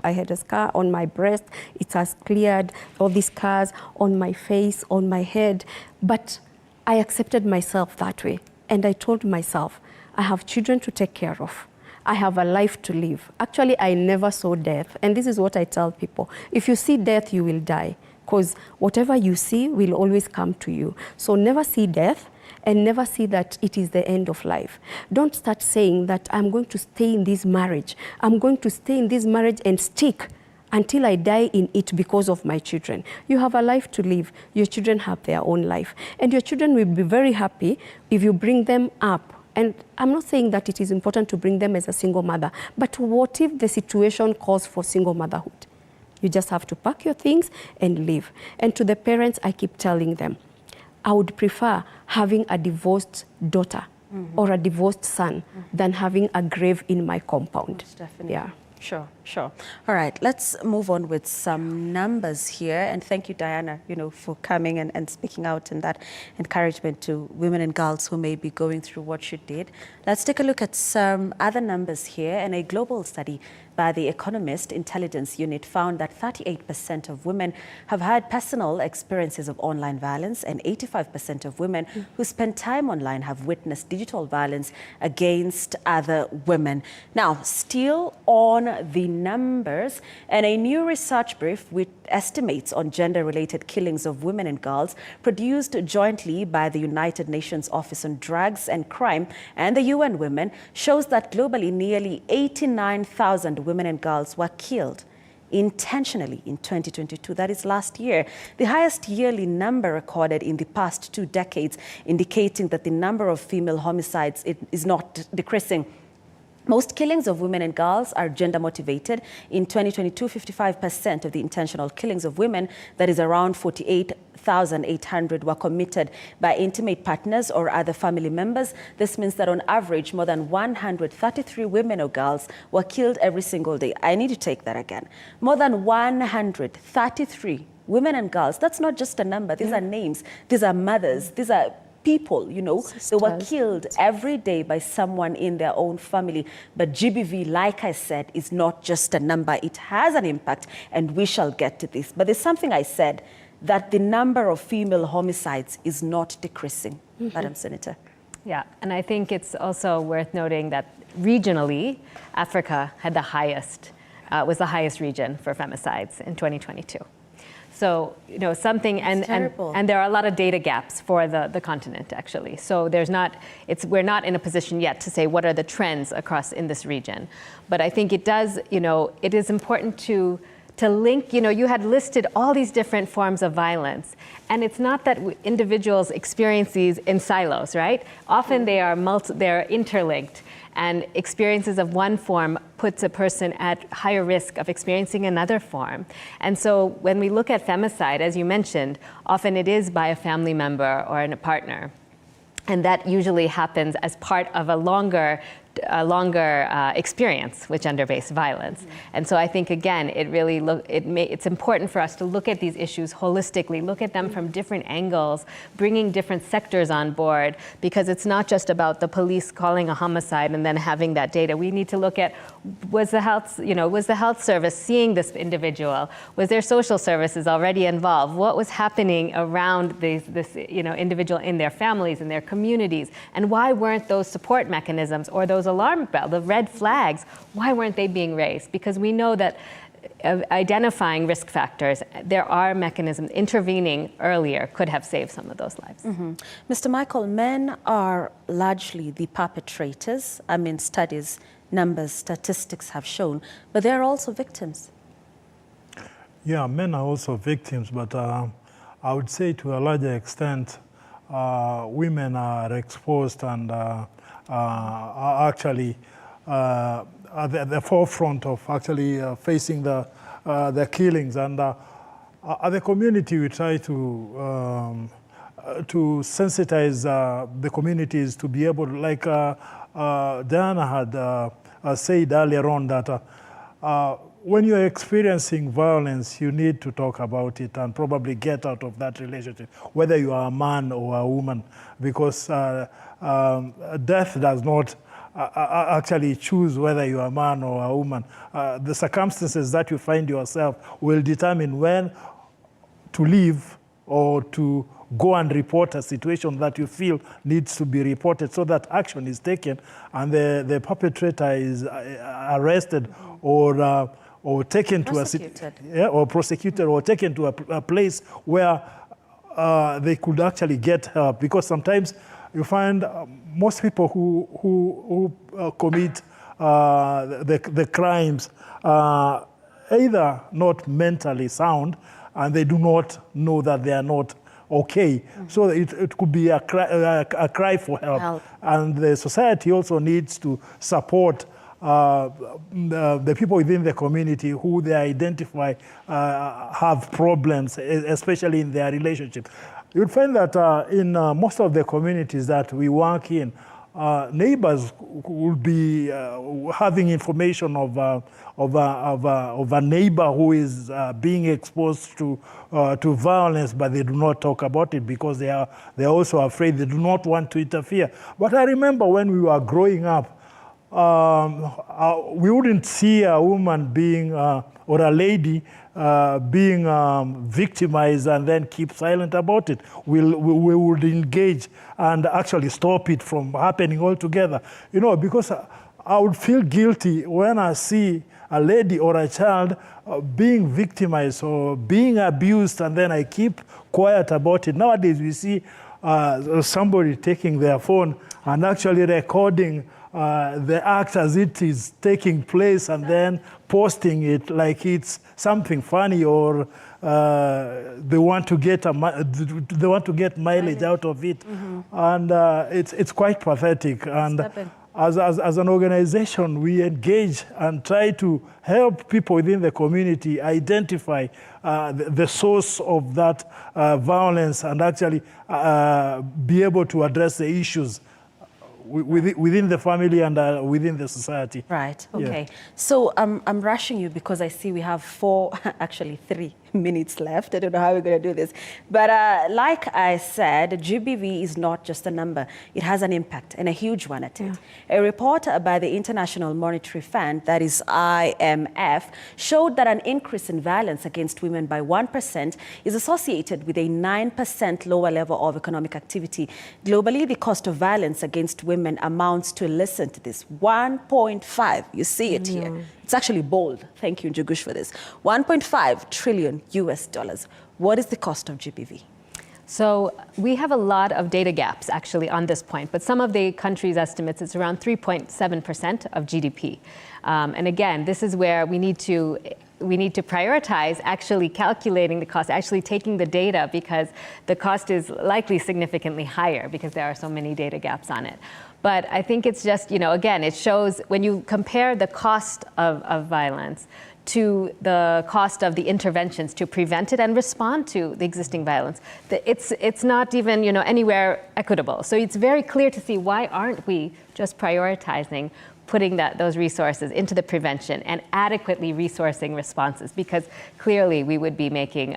I had a scar on my breast. It has cleared. All these scars on my face, on my head. But I accepted myself that way. And I told myself, I have children to take care of. I have a life to live. Actually, I never saw death. And this is what I tell people. If you see death, you will die. Because whatever you see will always come to you. So never see death and never see that it is the end of life. Don't start saying that I'm going to stay in this marriage. I'm going to stay in this marriage and stick until I die in it because of my children. You have a life to live. Your children have their own life. And your children will be very happy if you bring them up. And I'm not saying that it is important to bring them as a single mother, but what if the situation calls for single motherhood? You just have to pack your things and leave. And to the parents, I keep telling them, I would prefer having a divorced daughter or a divorced son than having a grave in my compound. Most definitely. Yeah. Sure, sure. All right, let's move on with some numbers here. And thank you, Diana, for coming and speaking out and that encouragement to women and girls who may be going through what you did. Let's take a look at some other numbers here. And a global study by the Economist Intelligence Unit found that 38% of women have had personal experiences of online violence, and 85% of women who spend time online have witnessed digital violence against other women. Now, still on the numbers, and a new research brief with estimates on gender-related killings of women and girls produced jointly by the United Nations Office on Drugs and Crime and the UN Women shows that globally nearly 89,000 women and girls were killed intentionally in 2022. That is last year, the highest yearly number recorded in the past 2 decades, indicating that the number of female homicides is not decreasing. Most killings of women and girls are gender motivated. In 2022, 55% of the intentional killings of women, that is around 48,800, were committed by intimate partners or other family members. This means that on average, more than 133 women or girls were killed every single day. I need to take that again. More than 133 women and girls. That's not just a number. These are names. These are mothers. These are people, they were killed every day by someone in their own family. But GBV, like I said, is not just a number. It has an impact, and we shall get to this. But there's something I said, that the number of female homicides is not decreasing, Madam Senator. Yeah, and I think it's also worth noting that regionally, Africa had the highest, was the highest region for femicides in 2022. So, something, and there are a lot of data gaps for the continent, actually. So we're not in a position yet to say what are the trends across in this region. But I think it does, it is important to link, you had listed all these different forms of violence. And it's not that individuals experience these in silos, right? Often they're interlinked. And experiences of one form puts a person at higher risk of experiencing another form. And so when we look at femicide, as you mentioned, often it is by a family member or a partner. And that usually happens as part of a longer experience with gender-based violence. And so I think, again, it's important for us to look at these issues holistically, look at them from different angles, bringing different sectors on board, because it's not just about the police calling a homicide and then having that data. We need to look at, was the health service seeing this individual? Was there social services already involved? What was happening around this individual in their families, in their communities? And why weren't those support mechanisms or those alarm bell, the red flags, why weren't they being raised? Because we know that identifying risk factors, there are mechanisms, intervening earlier could have saved some of those lives. Mr. Michael, men are largely the perpetrators. I mean, studies, numbers, statistics have shown, but they're also victims. Yeah, men are also victims, but I would say to a larger extent, women are exposed and are actually at the forefront of actually facing the killings. And as a community, we try to sensitize the communities to be able, like Diana had said earlier on, that when you're experiencing violence, you need to talk about it and probably get out of that relationship, whether you are a man or a woman, because death does not actually choose whether you are a man or a woman. The circumstances that you find yourself will determine when to leave or to go and report a situation that you feel needs to be reported, so that action is taken and the perpetrator is arrested or taken to or prosecuted or taken to a place where they could actually get help. Because sometimes you find most people who commit the crimes either not mentally sound and they do not know that they are not okay. So it could be a cry for help. And the society also needs to support the people within the community who they identify have problems, especially in their relationship. You'll find that in most of the communities that we work in, neighbors will be having information of a neighbor who is being exposed to violence, but they do not talk about it because they're also afraid. They do not want to interfere. But I remember when we were growing up, we wouldn't see a woman being or a lady being victimized and then keep silent about it. We would engage and actually stop it from happening altogether. You know, because I would feel guilty when I see a lady or a child being victimized or being abused, and then I keep quiet about it. Nowadays, we see somebody taking their phone and actually recording the act as it is taking place and then posting it like it's something funny, or they want to get mileage out of it. And it's quite pathetic. And as an organization, we engage and try to help people within the community identify the source of that violence and actually be able to address the issues within the family and within the society. Right, okay. Yeah. So I'm rushing you because I see we have 3 minutes left. I don't know how we're going to do this. But like I said, GBV is not just a number. It has an impact, and a huge one at it. A report by the International Monetary Fund, that is IMF, showed that an increase in violence against women by 1% is associated with a 9% lower level of economic activity. Globally, the cost of violence against women amounts to, listen to this, 1.5. You see it here. It's actually bold. Thank you, Njugush, for this. 1.5 trillion US dollars. What is the cost of GBV? So we have a lot of data gaps actually on this point, but some of the countries' estimates, it's around 3.7% of GDP. And again, this is where we need to prioritize actually calculating the cost, actually taking the data, because the cost is likely significantly higher because there are so many data gaps on it. But I think it's just, you know, again, it shows when you compare the cost of violence to the cost of the interventions to prevent it and respond to the existing violence, it's not even, you know, anywhere equitable. So it's very clear to see, why aren't we just prioritizing putting those resources into the prevention and adequately resourcing responses, because clearly we would be making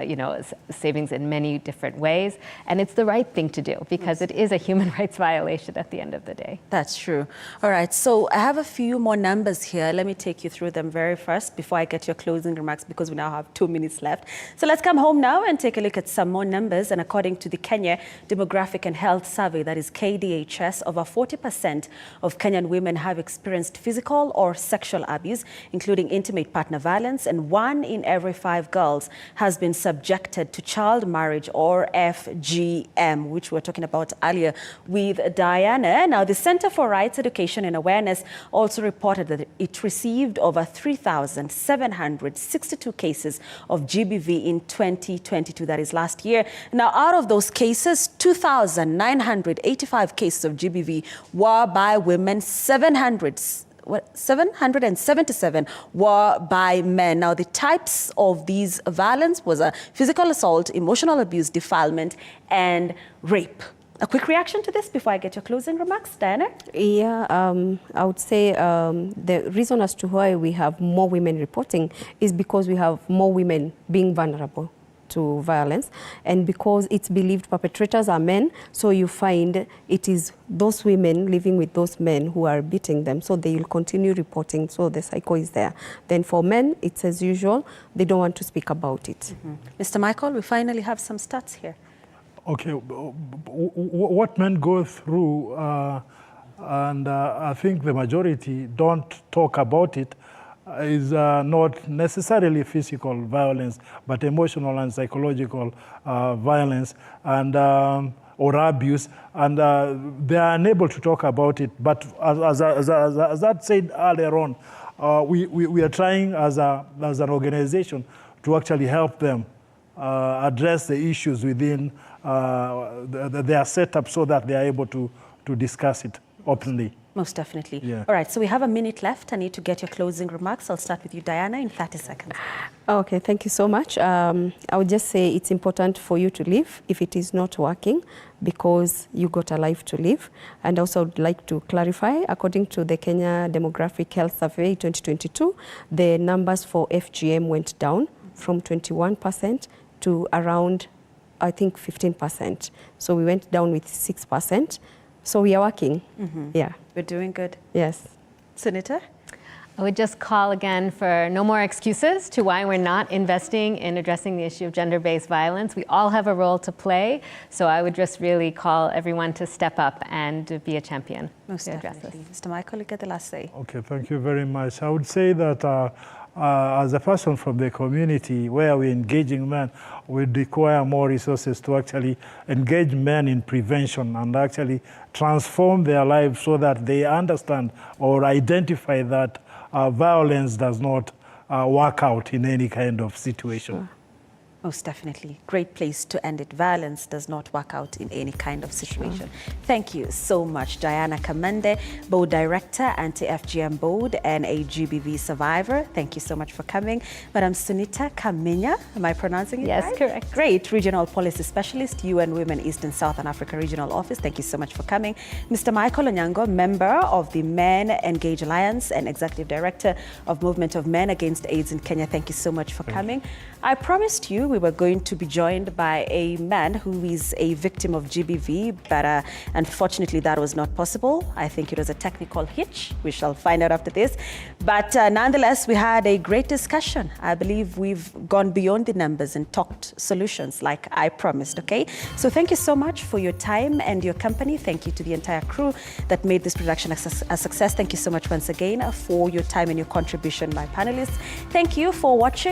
you know, savings in many different ways, and it's the right thing to do because it is a human rights violation at the end of the day. That's true. All right, so I have a few more numbers here. Let me take you through them very first before I get your closing remarks, because we now have 2 minutes left. So let's come home now and take a look at some more numbers. And according to the Kenya Demographic and Health Survey, that is KDHS, over 40% of Kenyan women have experienced physical or sexual abuse, including intimate partner violence, and 1 in every 5 girls has been subjected to child marriage, or FGM, which we were talking about earlier with Diana. Now, the Center for Rights, Education and Awareness also reported that it received over 3,762 cases of GBV in 2022, that is last year. Now, out of those cases, 2,985 cases of GBV were by women, 777 were by men. Now, the types of these violence was a physical assault, emotional abuse, defilement, and rape. A quick reaction to this before I get your closing remarks, Diana? Yeah, I would say the reason as to why we have more women reporting is because we have more women being vulnerable to violence, and because it's believed perpetrators are men, so you find it is those women living with those men who are beating them, so they will continue reporting, so the cycle is there. Then for men, it's as usual, they don't want to speak about it. Mr. Michael, we finally have some stats here. Okay, what men go through, and I think the majority don't talk about it, is not necessarily physical violence, but emotional and psychological violence and or abuse, and they are unable to talk about it. But as that said earlier on, we are trying as an organization to actually help them address the issues within their setup so that they are able to discuss it openly. Most definitely. Yeah. All right, so we have a minute left. I need to get your closing remarks. I'll start with you, Diana, in 30 seconds. Okay, thank you so much. I would just say it's important for you to live if it is not working, because you got a life to live. And also would like to clarify, according to the Kenya Demographic Health Survey 2022, the numbers for FGM went down from 21% to around, I think, 15%. So we went down with 6%. So we are working. Yeah. We're doing good. Yes. Sunita? I would just call again for no more excuses to why we're not investing in addressing the issue of gender-based violence. We all have a role to play. So I would just really call everyone to step up and be a champion. Most definitely. Mr. Michael, you get the last say. Okay, thank you very much. I would say that as a person from the community where we're engaging men, we require more resources to actually engage men in prevention and actually transform their lives so that they understand or identify that violence does not work out in any kind of situation. Sure. Most definitely. Great place to end it. Violence does not work out in any kind of situation. Sure. Thank you so much, Diana Kamende, Board Director, Anti-FGM Board, and a GBV survivor. Thank you so much for coming. Madam Sunita Kaminya, am I pronouncing it right? Yes, correct. Great. Regional Policy Specialist, UN Women East and Southern Africa Regional Office. Thank you so much for coming. Mr. Michael Onyango, member of the Men Engage Alliance and Executive Director of Movement of Men Against AIDS in Kenya. Thank you so much for coming. I promised you we were going to be joined by a man who is a victim of GBV, but unfortunately that was not possible. I think it was a technical hitch. We shall find out after this. But nonetheless, we had a great discussion. I believe we've gone beyond the numbers and talked solutions like I promised, okay? So thank you so much for your time and your company. Thank you to the entire crew that made this production a success. Thank you so much once again for your time and your contribution, my panelists. Thank you for watching.